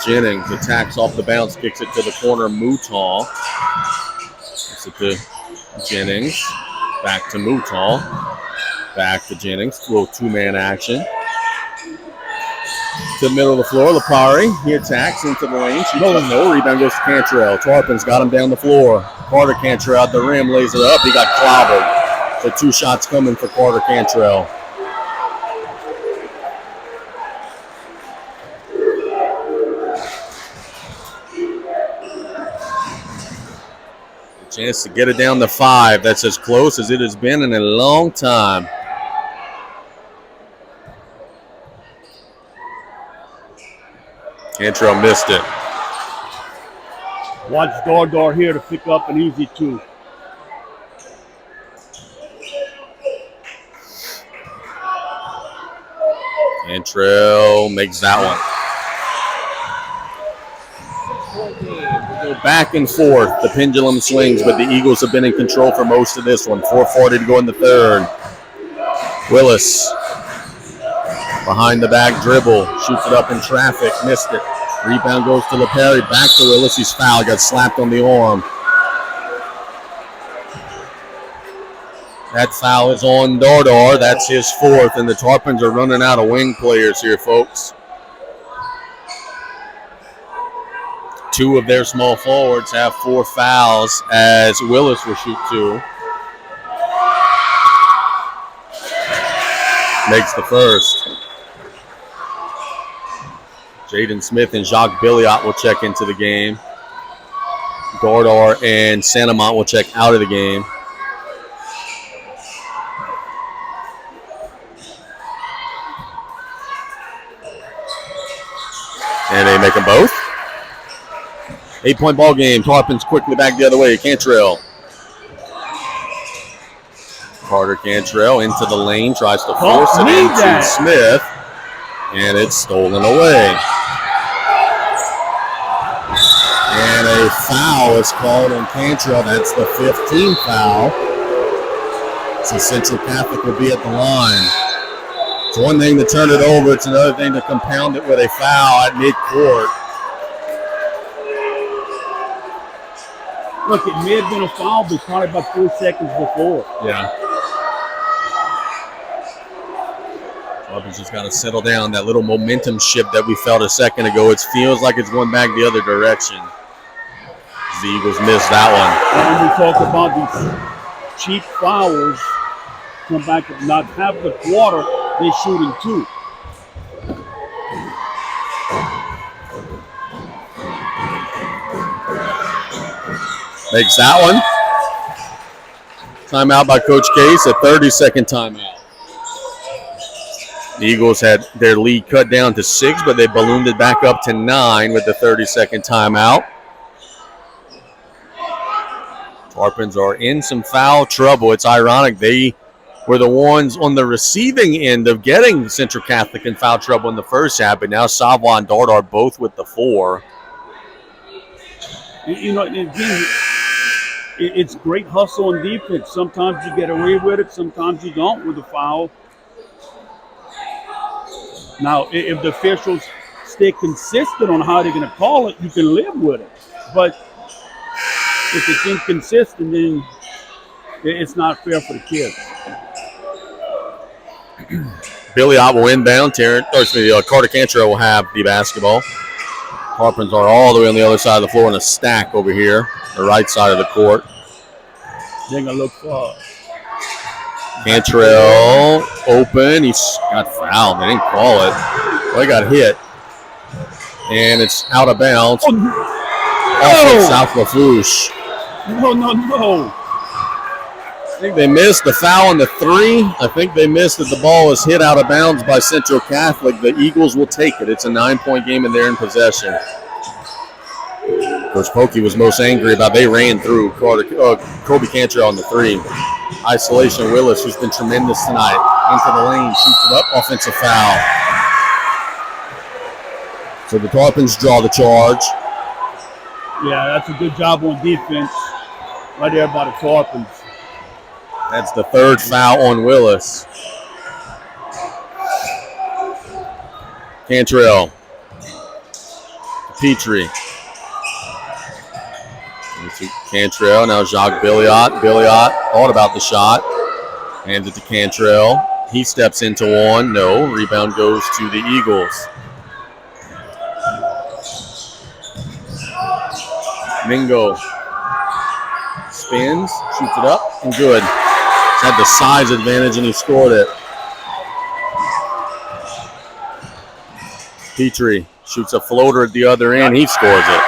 Jennings attacks off the bounce, kicks it to the corner. Mouton. Kicks it to Jennings. Back to Mouton. Back to Jennings. Little two-man action. To the middle of the floor, Lapari. He attacks into the lane. She goes no. Rebound goes to Cantrell. Tarpons got him down the floor. Carter Cantrell at the rim, lays it up. He got clobbered. So 2 shots coming for Carter Cantrell. Chance to get it down to 5. That's as close as it has been in a long time. Cantrell missed it. Watch Dardar here to pick up an easy 2. Cantrell makes that one. Go back and forth. The pendulum swings, but the Eagles have been in control for most of this one. 4:40 to go in the third. Willis. Behind the back dribble. Shoots it up in traffic. Missed it. Rebound goes to LaPerry. Back to Willis. He's fouled. Got slapped on the arm. That foul is on Dardar. That's his 4th, and the Tarpons are running out of wing players here, folks. 2 of their small forwards have 4 fouls as Willis will shoot 2. Makes the first. Jaden Smith and Jacques Billiot will check into the game. Dardar and Santamont will check out of the game. And they make them both. 8-point ball game. Tarpons quickly back the other way. Cantrell. Carter Cantrell into the lane. Tries to force it into Smith. And it's stolen away. And a foul is called on Cantrell. That's the 15th foul. So Central Catholic will be at the line. It's one thing to turn it over. It's another thing to compound it with a foul at midcourt. Look, it may have been a foul, but probably about 4 seconds before. Yeah. Tarpons just got to settle down. That little momentum shift that we felt a second ago, it feels like it's going back the other direction. The Eagles missed that one. And when we talk about these cheap fouls, come back and not half the quarter, they're shooting 2. Makes that one. Timeout by Coach Case, a 30-second timeout. The Eagles had their lead cut down to 6, but they ballooned it back up to 9 with the 30-second timeout. Tarpons are in some foul trouble. It's ironic. They were the ones on the receiving end of getting Central Catholic in foul trouble in the first half, but now Savoie and Dart are both with the 4. You know, again, it's great hustle and defense. Sometimes you get away with it, sometimes you don't with the foul. Now, if the officials stay consistent on how they're going to call it, you can live with it. But if it's inconsistent, then it's not fair for the kids. Billiot will inbound. Carter Cantrell will have the basketball. Tarpons are all the way on the other side of the floor in a stack over here, the right side of the court. They're going to look for Cantrell open. He's got fouled. They didn't call it. Well, he got hit. And it's out of bounds. Off of South Lafourche. No. I think they missed the foul on the 3. I think they missed that the ball was hit out of bounds by Central Catholic. The Eagles will take it. It's a 9-point game and they're in possession. Coach Pokey was most angry about. They ran through Kobe Cantrell on the 3. Isolation Willis, who's been tremendous tonight, into the lane, shoots it up, offensive foul. So the Tarpons draw the charge. Yeah, that's a good job on defense right there by the Tarpons. That's the 3rd foul on Willis. Cantrell. Petrie. Cantrell, now Jacques Billiot. Billiot thought about the shot. Hands it to Cantrell. He steps into one. No. Rebound goes to the Eagles. Mingo spins, shoots it up, and good. He's had the size advantage, and he scored it. Petrie shoots a floater at the other end. He scores it.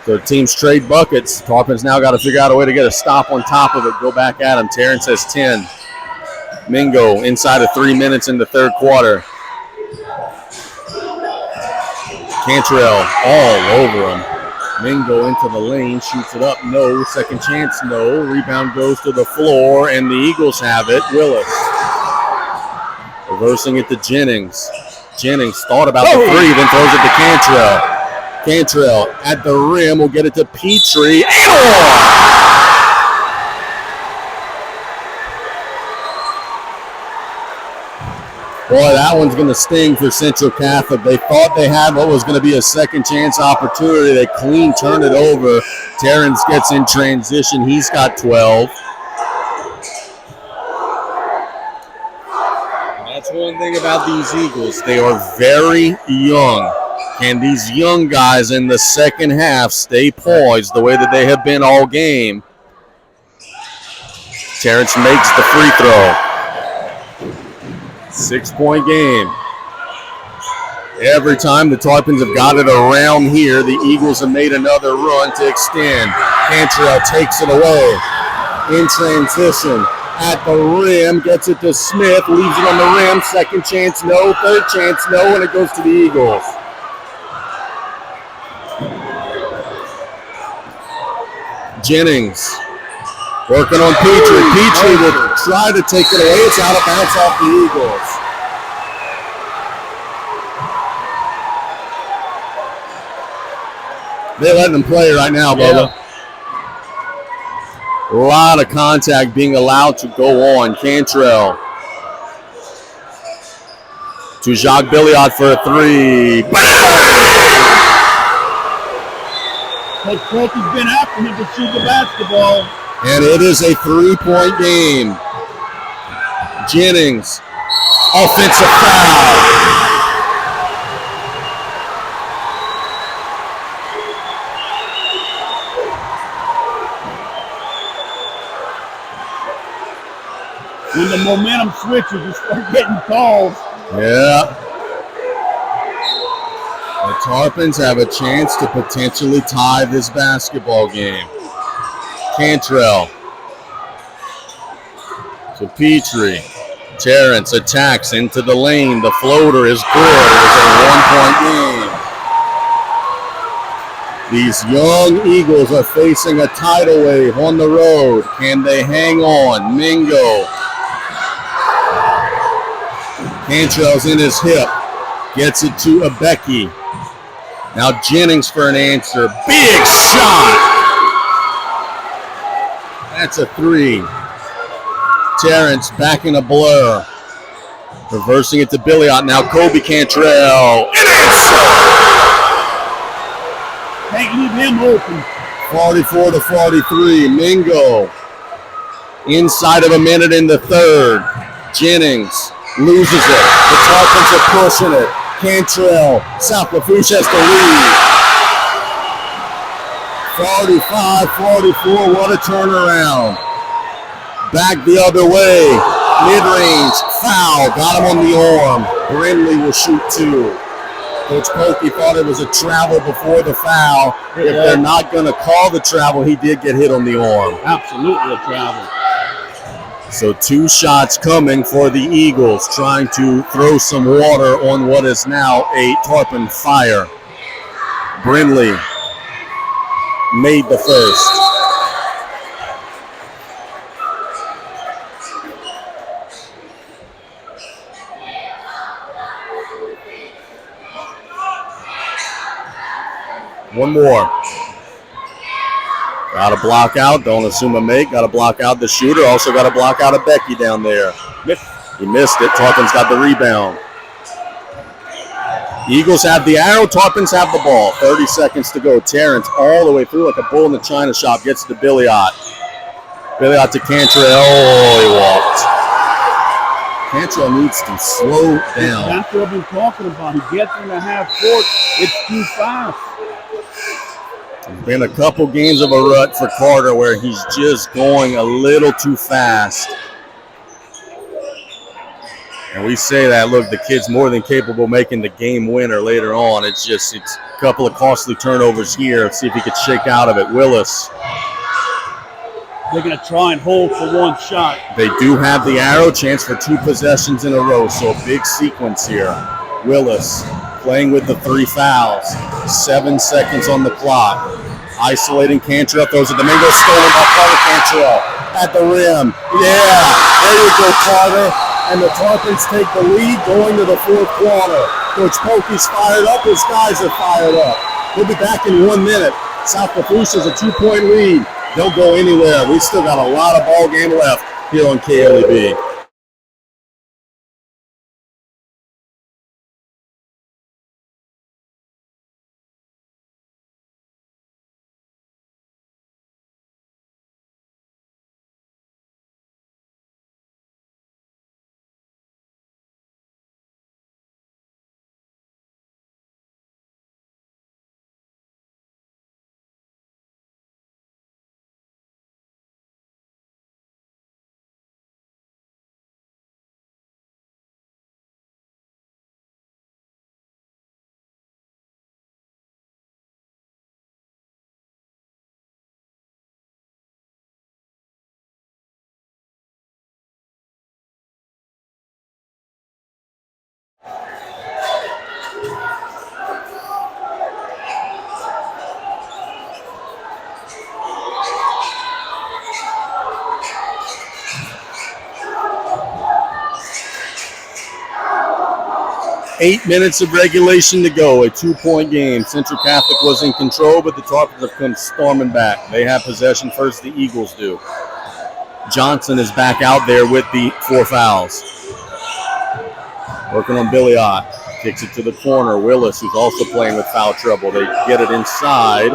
So teams trade buckets. Tarpons now got to figure out a way to get a stop on top of it. Go back at him. Terrence has 10. Mingo inside of 3 minutes in the 3rd quarter. Cantrell all over him. Mingo into the lane, shoots it up, no. Second chance, no. Rebound goes to the floor, and the Eagles have it. Willis reversing it to Jennings. Jennings thought about the 3, then throws it to Cantrell. Cantrell at the rim will get it to Petrie. Boy, that one's going to sting for Central Catholic. They thought they had what was going to be a second chance opportunity. They clean turned it over. Terrence gets in transition. He's got 12. And that's one thing about these Eagles. They are very young. Can these young guys in the second half stay poised the way that they have been all game? Terrence makes the free throw. 6-point game. Every time the Tarpons have got it around here, the Eagles have made another run to extend. Cantrell takes it away. In transition. At the rim, gets it to Smith, leaves it on the rim. Second chance, no. Third chance, no. And it goes to the Eagles. Jennings working on Petrie. Petrie will try to take it away. It's out of bounds off the Eagles. They're letting them play right now, Bubba. Yeah. A lot of contact being allowed to go on. Cantrell to Jacques Billiot for a 3. Coach Croky's been after him to shoot the basketball. And it is a 3-point game. Jennings, offensive foul. When the momentum switches, you start getting calls. Yeah. The Tarpons have a chance to potentially tie this basketball game. Cantrell to Petrie. Terrence attacks into the lane. The floater is good. It is a 1-point game. These young Eagles are facing a tidal wave on the road. Can they hang on? Mingo. Cantrell's in his hip. Gets it to Abeki. Now Jennings for an answer. Big shot! That's a 3. Terrence back in a blur. Reversing it to Billiot. Now Kobe Cantrell. An answer! Can't leave him open. 44-43. Mingo. Inside of a minute in the 3rd. Jennings loses it. The Tarpons are pushing it. Cantrell. South Lafourche has the lead. 45-44. What a turnaround. Back the other way. Mid-range. Foul. Got him on the arm. Brindley will shoot 2. Coach Pokey thought it was a travel before the foul. If they're not going to call the travel, he did get hit on the arm. Absolutely a travel. So 2 shots coming for the Eagles, trying to throw some water on what is now a Tarpon fire. Brindley made the first. One more. Got to block out. Don't assume a make. Got to block out the shooter. Also got to block out a Becky down there. He missed it. Tarpons got the rebound. Eagles have the arrow. Tarpons have the ball. 30 seconds to go. Terrence all the way through like a bull in the china shop. Gets to Billiot. Billiot to Cantrell. Oh, he walked. Cantrell needs to slow down. That's what I've been talking about. He gets in the half court. It's too fast. There's been a couple games of a rut for Carter where he's just going a little too fast. And we say that, look, the kid's more than capable of making the game winner later on. It's a couple of costly turnovers here. Let's see if he could shake out of it. Willis. They're going to try and hold for one shot. They do have the arrow, chance for 2 possessions in a row, so a big sequence here. Willis playing with the 3 fouls. 7 seconds on the clock. Isolating Cantrell, throws it. Domingo stolen by Carter Cantrell at the rim. Yeah, there you go, Carter. And the Tarpons take the lead going to the 4th quarter. Coach Pokey's fired up. His guys are fired up. We'll be back in 1 minute. South Lafourche has a 2-point lead. Don't go anywhere. We still got a lot of ball game left here on KLEB. Eight minutes of regulation to go, a 2-point game. Central Catholic was in control, but the Tarpons have come storming back. They have possession first, the Eagles do. Johnson is back out there with the 4 fouls. Working on Billiot. Kicks it to the corner. Willis, who's also playing with foul trouble. They get it inside.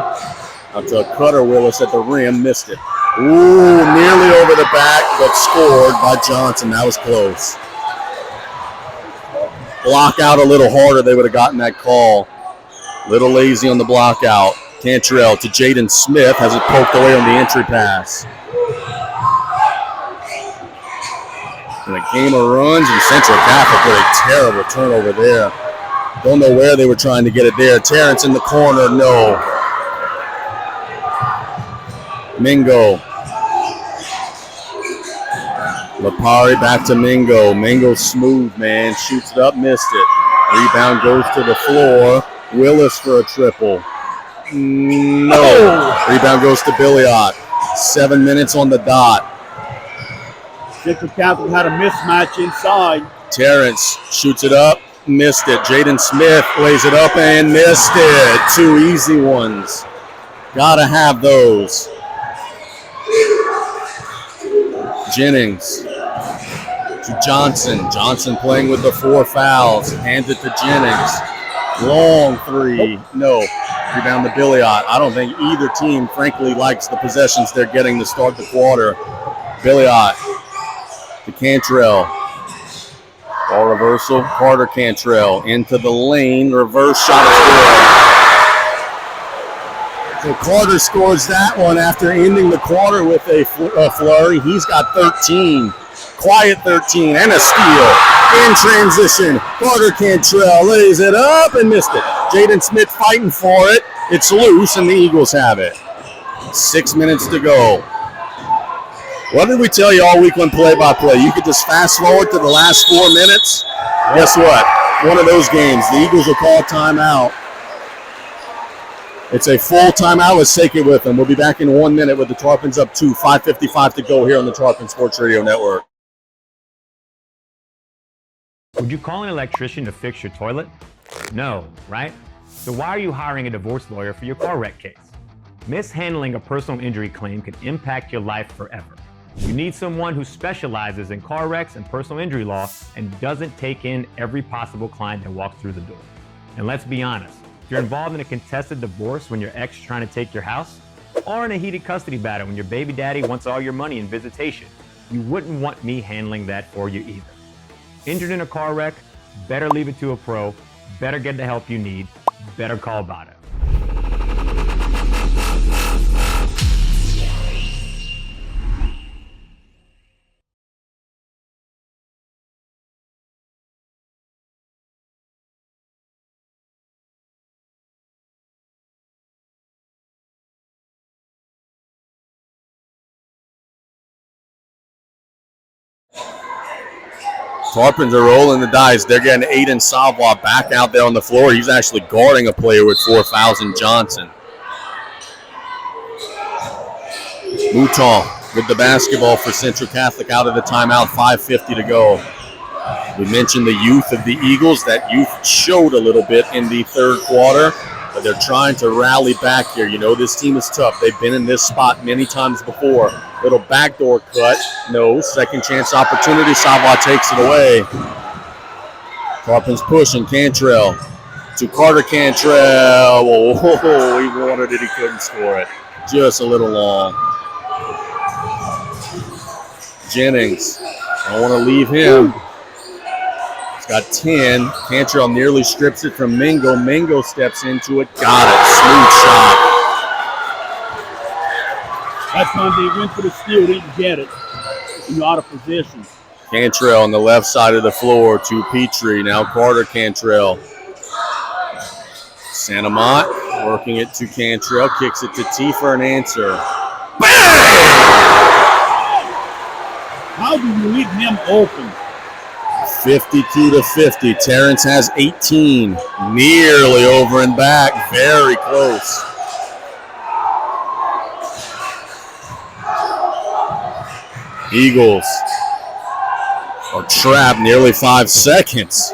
Out to Cutter. Willis at the rim. Missed it. Ooh, nearly over the back, but scored by Johnson. That was close. Block out a little harder, they would have gotten that call. Little lazy on the block out. Cantrell to Jaden Smith, has it poked away on the entry pass. And a game of runs, and Central Catholic with a terrible turnover there. Don't know where they were trying to get it there. Terrence in the corner, no. Mingo. Lapari back to Mingo. Mingo smooth, man. Shoots it up, missed it. Rebound goes to the floor. Willis for a triple. No. Rebound goes to Billiot. 7 minutes on the dot. Central Catholic had a mismatch inside. Terrence shoots it up, missed it. Jaden Smith lays it up and missed it. 2 easy ones. Gotta have those. Jennings to Johnson. Johnson playing with the 4 fouls. Hands it to Jennings. Long 3. No. Rebound to Billiot. I don't think either team, frankly, likes the possessions they're getting to start the quarter. Billiot to Cantrell. Ball reversal. Carter Cantrell into the lane. Reverse shot is good. So Carter scores that one after ending the quarter with a flurry. He's got 13. Quiet 13 and a steal. In transition, Carter Cantrell lays it up and missed it. Jaden Smith fighting for it. It's loose and the Eagles have it. 6 minutes to go. What did we tell you all week on play-by-play? You could just fast forward to the last 4 minutes. Guess what? One of those games. The Eagles will call timeout. It's a full timeout. Let's take it with them. We'll be back in 1 minute with the Tarpons up 2, 5:55 to go here on the Tarpon Sports Radio Network. Would you call an electrician to fix your toilet? No, right? So why are you hiring a divorce lawyer for your car wreck case? Mishandling a personal injury claim can impact your life forever. You need someone who specializes in car wrecks and personal injury law and doesn't take in every possible client that walks through the door. And let's be honest, if you're involved in a contested divorce when your ex is trying to take your house, or in a heated custody battle when your baby daddy wants all your money in visitation, you wouldn't want me handling that for you either. Injured in a car wreck, better leave it to a pro, better get the help you need, better call Bada. Tarpons are rolling the dice. They're getting Aiden Savoy back out there on the floor. He's actually guarding a player with 4 fouls in Johnson. Mouton with the basketball for Central Catholic out of the timeout, 5:50 to go. We mentioned the youth of the Eagles. That youth showed a little bit in the third quarter, but they're trying to rally back here. You know this team is tough. They've been in this spot many times before. Little backdoor cut. No. Second chance opportunity. Savoy takes it away. Tarpons pushing. Cantrell to Carter Cantrell. Oh, he wanted it. He couldn't score it. Just a little long. Jennings. I don't want to leave him. He's got 10. Cantrell nearly strips it from Mingo. Mingo steps into it. Got it. Smooth shot. That time they went for the steal, didn't get it. You're out of position. Cantrell on the left side of the floor to Petrie. Now Carter Cantrell. Santamont working it to Cantrell. Kicks it to T for an answer. Bang! How do you leave him open? 52 to 50. Terrence has 18. Nearly over and back. Very close. Eagles are trapped nearly 5 seconds.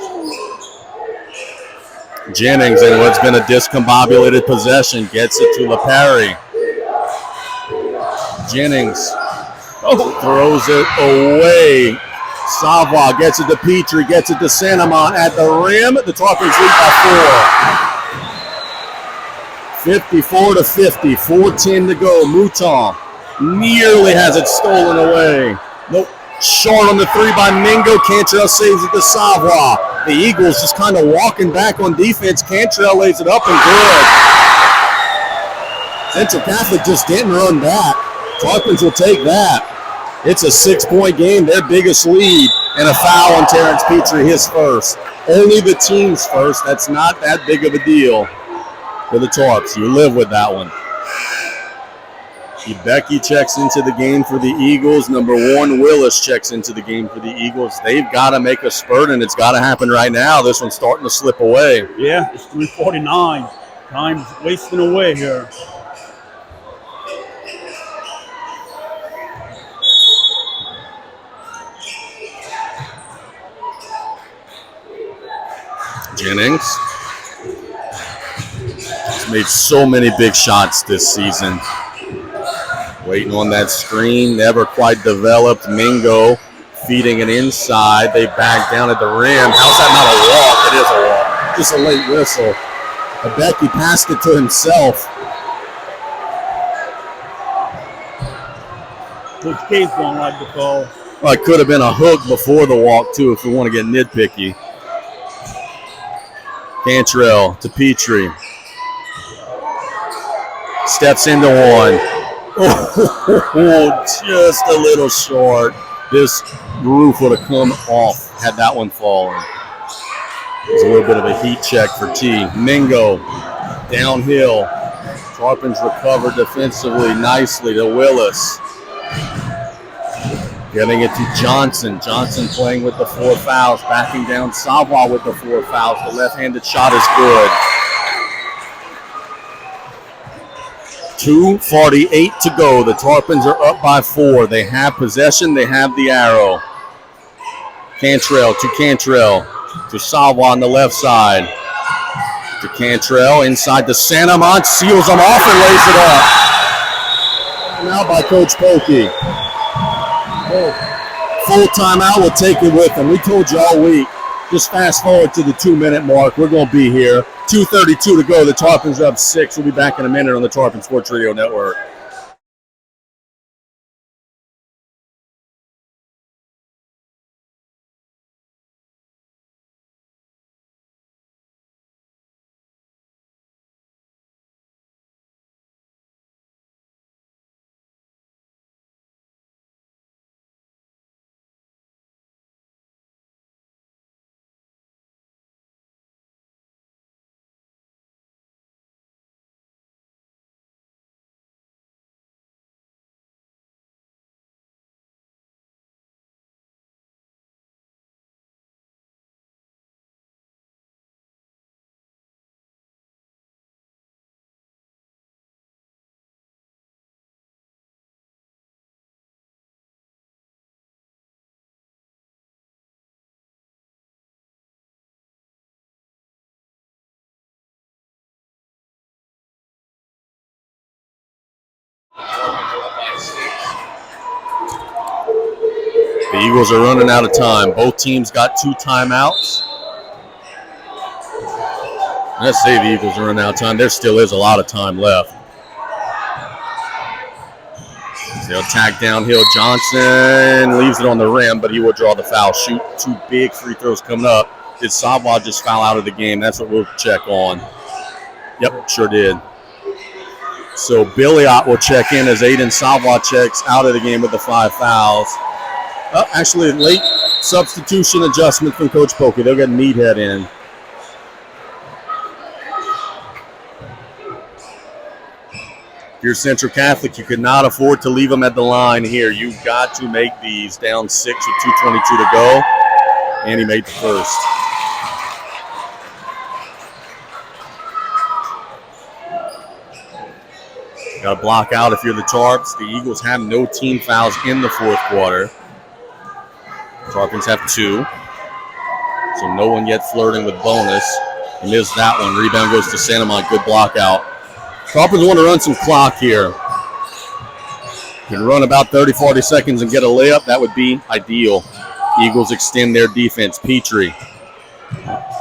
Jennings, in what's been a discombobulated possession, gets it to LaParry. Jennings throws it away. Savoy gets it to Petrie, gets it to Santamont at the rim. The Tarpons lead by 4. 54 to 50, 4:10 to go. Mouton nearly has it stolen away. Nope. Short on the 3 by Mingo. Cantrell saves it to Savoy. The Eagles just kind of walking back on defense. Cantrell lays it up and good. Central Catholic just didn't run back. Tarpons will take that. It's a 6-point game, their biggest lead, and a foul on Terrence Petrie, his first. Only the team's first. That's not that big of a deal for the Tarps. You live with that one. Becky checks into the game for the Eagles. Number 1, Willis checks into the game for the Eagles. They've got to make a spurt, and it's got to happen right now. This one's starting to slip away. Yeah, it's 3:49. Time's wasting away here. Jennings. He's made so many big shots this season. Waiting on that screen, never quite developed. Mingo feeding it inside. They back down at the rim. How's that not a walk? It is a walk. Just a late whistle. Becky passed it to himself. Coach K's don't like the call. Well, it could have been a hook before the walk, too, if we want to get nitpicky. Cantrell to Petrie. Steps into one. Oh, just a little short. This roof would have come off had that one fallen. There's a little bit of a heat check for T. Mingo downhill. Tarpons recovered defensively nicely to Willis. Getting it to Johnson. Johnson playing with the 4 fouls. Backing down Savoy with the 4 fouls. The left-handed shot is good. 2:48 to go. The Tarpons are up by 4. They have possession. They have the arrow. Cantrell to Sawa on the left side. To Cantrell inside to Santamont. Seals them off and lays it up. Now by Coach Pokey. Full timeout. We'll take it with him. We told you all week. Just fast forward to the 2-minute mark. We're going to be here. 2:32 to go. The Tarpons are up 6. We'll be back in a minute on the Tarpon Sports Radio Network. The Eagles are running out of time. Both teams got 2 timeouts. Let's say the Eagles are running out of time. There still is a lot of time left. They'll attack downhill. Johnson leaves it on the rim, but he will draw the foul. Shoot 2 big free throws coming up. Did Sawa just foul out of the game? That's what we'll check on. Yep, sure did. So Billiot will check in as Aiden Sawa checks out of the game with the 5 fouls. Actually, late substitution adjustment from Coach Pokey. They'll get Meathead in. If you're Central Catholic, you could not afford to leave them at the line here. You've got to make these down 6 with 2:22 to go. And he made the first. Got to block out if you're the Tarps. The Eagles have no team fouls in the 4th quarter. Tarpons have 2. So no one yet flirting with bonus. He missed that one. Rebound goes to Santamont. Good block out. Tarpons want to run some clock here. Can run about 30-40 seconds and get a layup. That would be ideal. Eagles extend their defense. Petrie.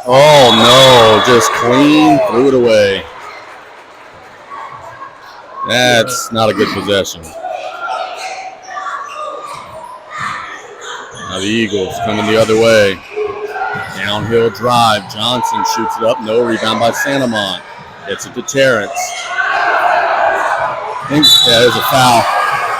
Oh, no. Just clean. Threw it away. That's not a good possession. Now the Eagles coming the other way. Downhill drive. Johnson shoots it up. No. Rebound by Santamont. Gets it to Terrence. I think there's a foul.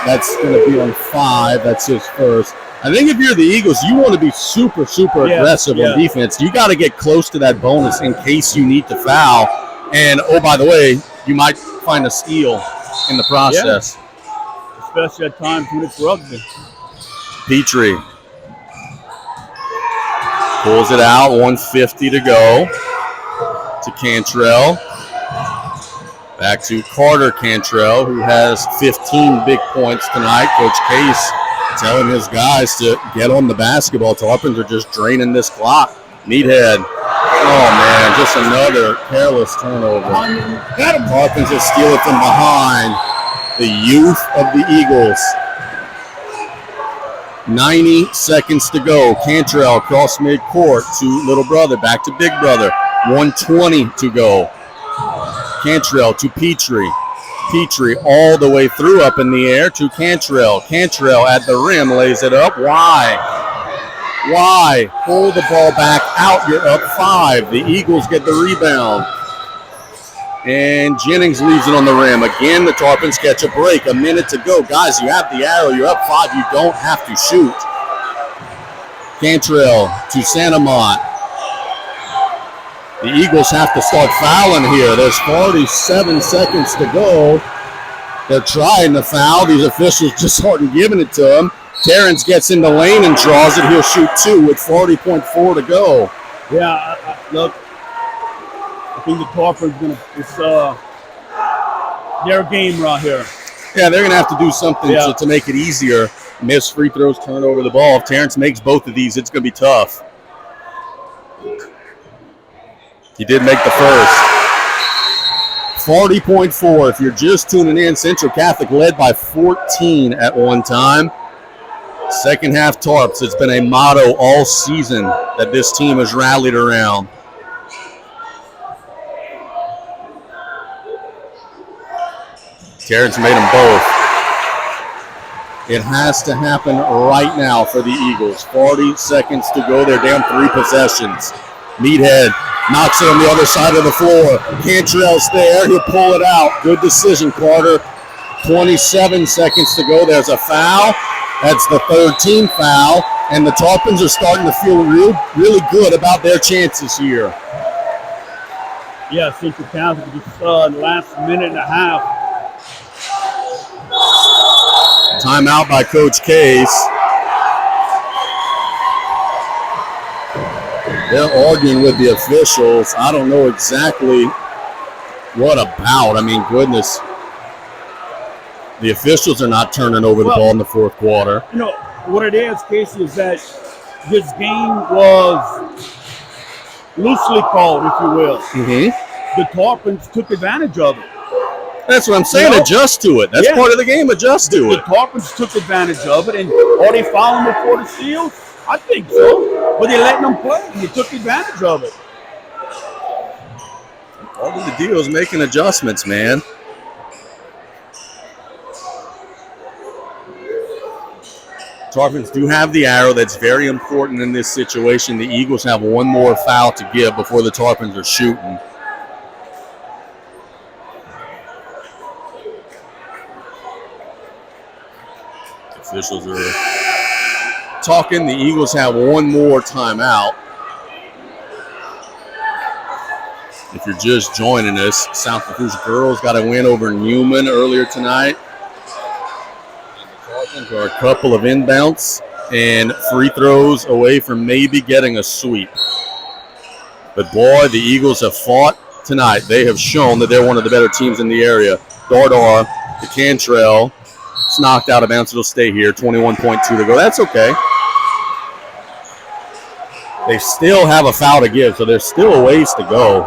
That's going to be on 5. That's his first. I think if you're the Eagles, you want to be super aggressive on defense. You got to get close to that bonus in case you need to foul. And, oh, by the way, you might find a steal in the process. Yeah. Especially at times when it's rugby. Petrie pulls it out, 1:50 to go to Cantrell. Back to Carter Cantrell, who has 15 big points tonight. Coach Case telling his guys to get on the basketball. Tarpons are just draining this clock. Meathead. Oh, man, just another careless turnover. Tarpons just steal it from behind. The youth of the Eagles. 90 seconds to go. Cantrell across midcourt to little brother. Back to big brother. 1:20 to go. Cantrell to Petrie. Petrie all the way through up in the air to Cantrell. Cantrell at the rim lays it up. Why? Pull the ball back out. You're up 5. The Eagles get the rebound. And Jennings leaves it on the rim. Again, the Tarpons catch a break. A minute to go. Guys, you have the arrow. You're up 5. You don't have to shoot. Cantrell to Santamont. The Eagles have to start fouling here. There's 47 seconds to go. They're trying to foul. These officials just aren't giving it to them. Terrence gets in the lane and draws it. He'll shoot 2 with 40.4 to go. Yeah, look, I think the Tarpons their game right here. Yeah, they're going to have to do something Yeah. to make it easier. Miss free throws, turn over the ball. If Terrence makes both of these, it's going to be tough. He did make the first. 40.4. If you're just tuning in, Central Catholic led by 14 at one time. Second half Tarps. It's been a motto all season that this team has rallied around. Terrence made them both. It has to happen right now for the Eagles. 40 seconds to go. They're down 3 possessions. Meathead knocks it on the other side of the floor. Cantrell's there. He'll pull it out. Good decision, Carter. 27 seconds to go. There's a foul. That's the third team foul. And the Tarpons are starting to feel really good about their chances here. Yeah, Central Catholic just last minute and a half. Timeout by Coach Case. They're arguing with the officials. I don't know exactly what about. I mean, goodness. The officials are not turning over the ball in the fourth quarter. You know, what it is, Casey, is that this game was loosely called, if you will. Mm-hmm. The Tarpons took advantage of it. That's what I'm saying. You know? Adjust to it. That's part of the game. Adjust to The it. Tarpons took advantage of it, and are they fouling before the steals? I think so. But they're letting them play. They took advantage of it. All of the deal is making adjustments, man. Tarpons do have the arrow. That's very important in this situation. The Eagles have one more foul to give before the Tarpons are shooting. Officials are talking. The Eagles have one more timeout. If you're just joining us, South Lafourche girls got a win over Newman earlier tonight. The Tarpons are a couple of inbounds and free throws away from maybe getting a sweep. But boy, the Eagles have fought tonight. They have shown that they're one of the better teams in the area. Dardar to Cantrell. It's knocked out of bounds. It'll stay here. 21.2 to go. That's okay. They still have a foul to give, so there's still a ways to go.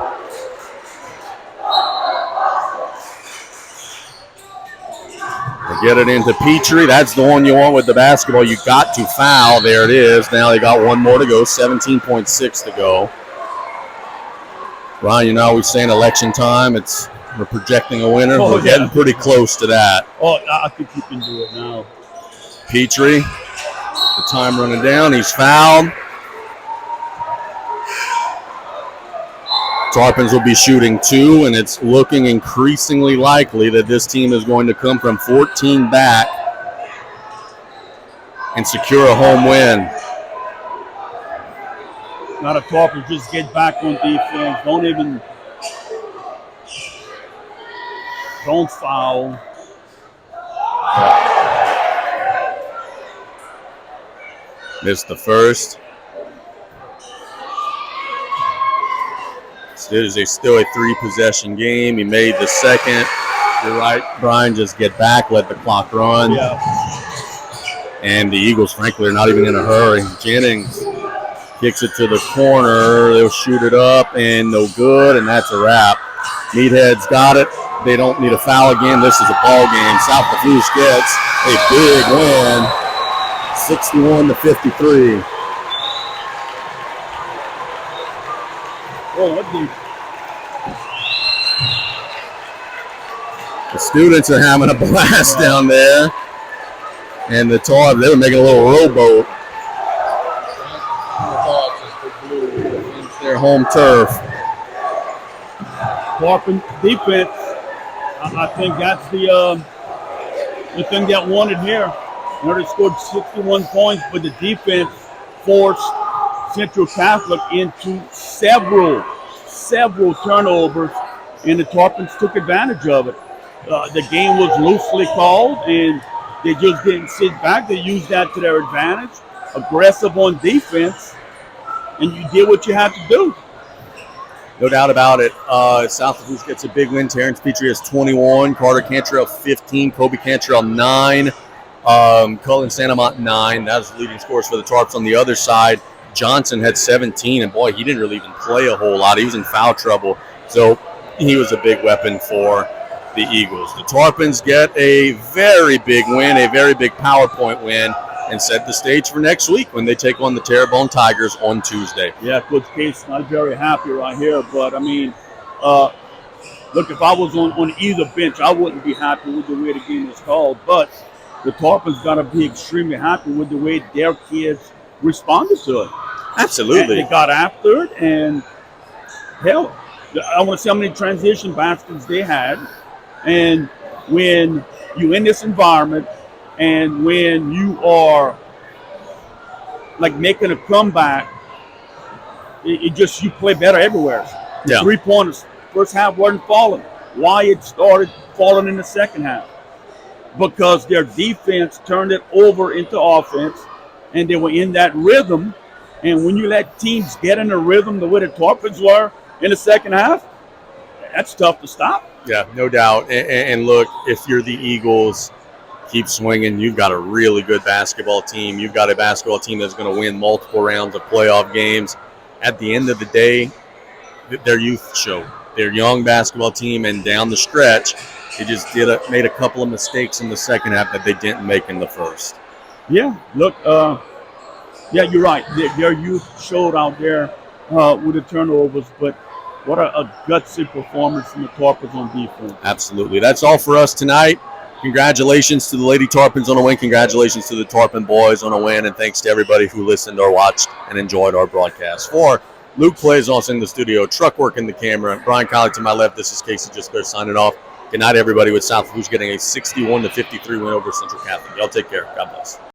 They get it into Petrie. That's the one you want with the basketball. You got to foul. There it is. Now they got one more to go. 17.6 to go. Ryan, you know, we're saying election time. We're projecting a winner. We're getting pretty close to that. Oh, I think you can do it now. Petrie, the time running down. He's fouled. Tarpons will be shooting 2, and it's looking increasingly likely that this team is going to come from 14 back and secure a home win. Not a Tarpons, just get back on defense. Don't foul. Missed the first. It is still a 3-possession game. He made the second. You're right, Brian, just get back, let the clock run. Yeah. And the Eagles, frankly, are not even in a hurry. Jennings kicks it to the corner. They'll shoot it up, and no good, and that's a wrap. Meathead's got it. They don't need a foul again. This is a ball game. South Lafourche gets a big win, 61-53. Oh, what the students are having a blast down there. And the Tarpons, they were making a little rowboat. It's their home turf. Tarpon defense, I think that's the thing that wanted here. They scored 61 points, but the defense forced Central Catholic into several turnovers, and the Tarpons took advantage of it. The game was loosely called, and they just didn't sit back. They used that to their advantage, aggressive on defense, and you did what you had to do. No doubt about it. South Lafourche gets a big win. Terrence Petrie has 21. Carter Cantrell 15. Kobe Cantrell 9. Cullen Santamont 9. That was the leading scores for the Tarps. On the other side, Johnson had 17, and boy, he didn't really even play a whole lot. He was in foul trouble, so he was a big weapon for the Eagles. The Tarpons get a very big win, a very big PowerPoint win, and set the stage for next week when they take on the Terrebonne Tigers on Tuesday. Yeah, Coach Case not very happy right here, but I mean, look, if I was on either bench, I wouldn't be happy with the way the game was called, but the Tarpons got to be extremely happy with the way their kids responded to it. Absolutely. And they got after it, and hell, I want to see how many transition baskets they had. And when you're in this environment and when you are like making a comeback, it just, you play better everywhere. Yeah. 3-pointers, first half wasn't falling. Why it started falling in the second half? Because their defense turned it over into offense, and they were in that rhythm. And when you let teams get in a rhythm the way the Tarpons were in the second half, that's tough to stop. Yeah, no doubt. And look, if you're the Eagles, keep swinging. You've got a really good basketball team. You've got a basketball team that's going to win multiple rounds of playoff games. At the end of the day, their youth show. Their young basketball team, and down the stretch, they just made a couple of mistakes in the second half that they didn't make in the first. Yeah, look, yeah, you're right. Their youth showed out there with the turnovers, but what a gutsy performance from the Tarpons on defense. Absolutely. That's all for us tonight. Congratulations to the Lady Tarpons on a win. Congratulations to the Tarpon boys on a win. And thanks to everybody who listened or watched and enjoyed our broadcast. For Luke Plays also in the studio, Truck working the camera, Brian Colley to my left, this is Casey Just there signing off. Good night, everybody, with South Lafourche getting a 61-53 win over Central Catholic. Y'all take care. God bless.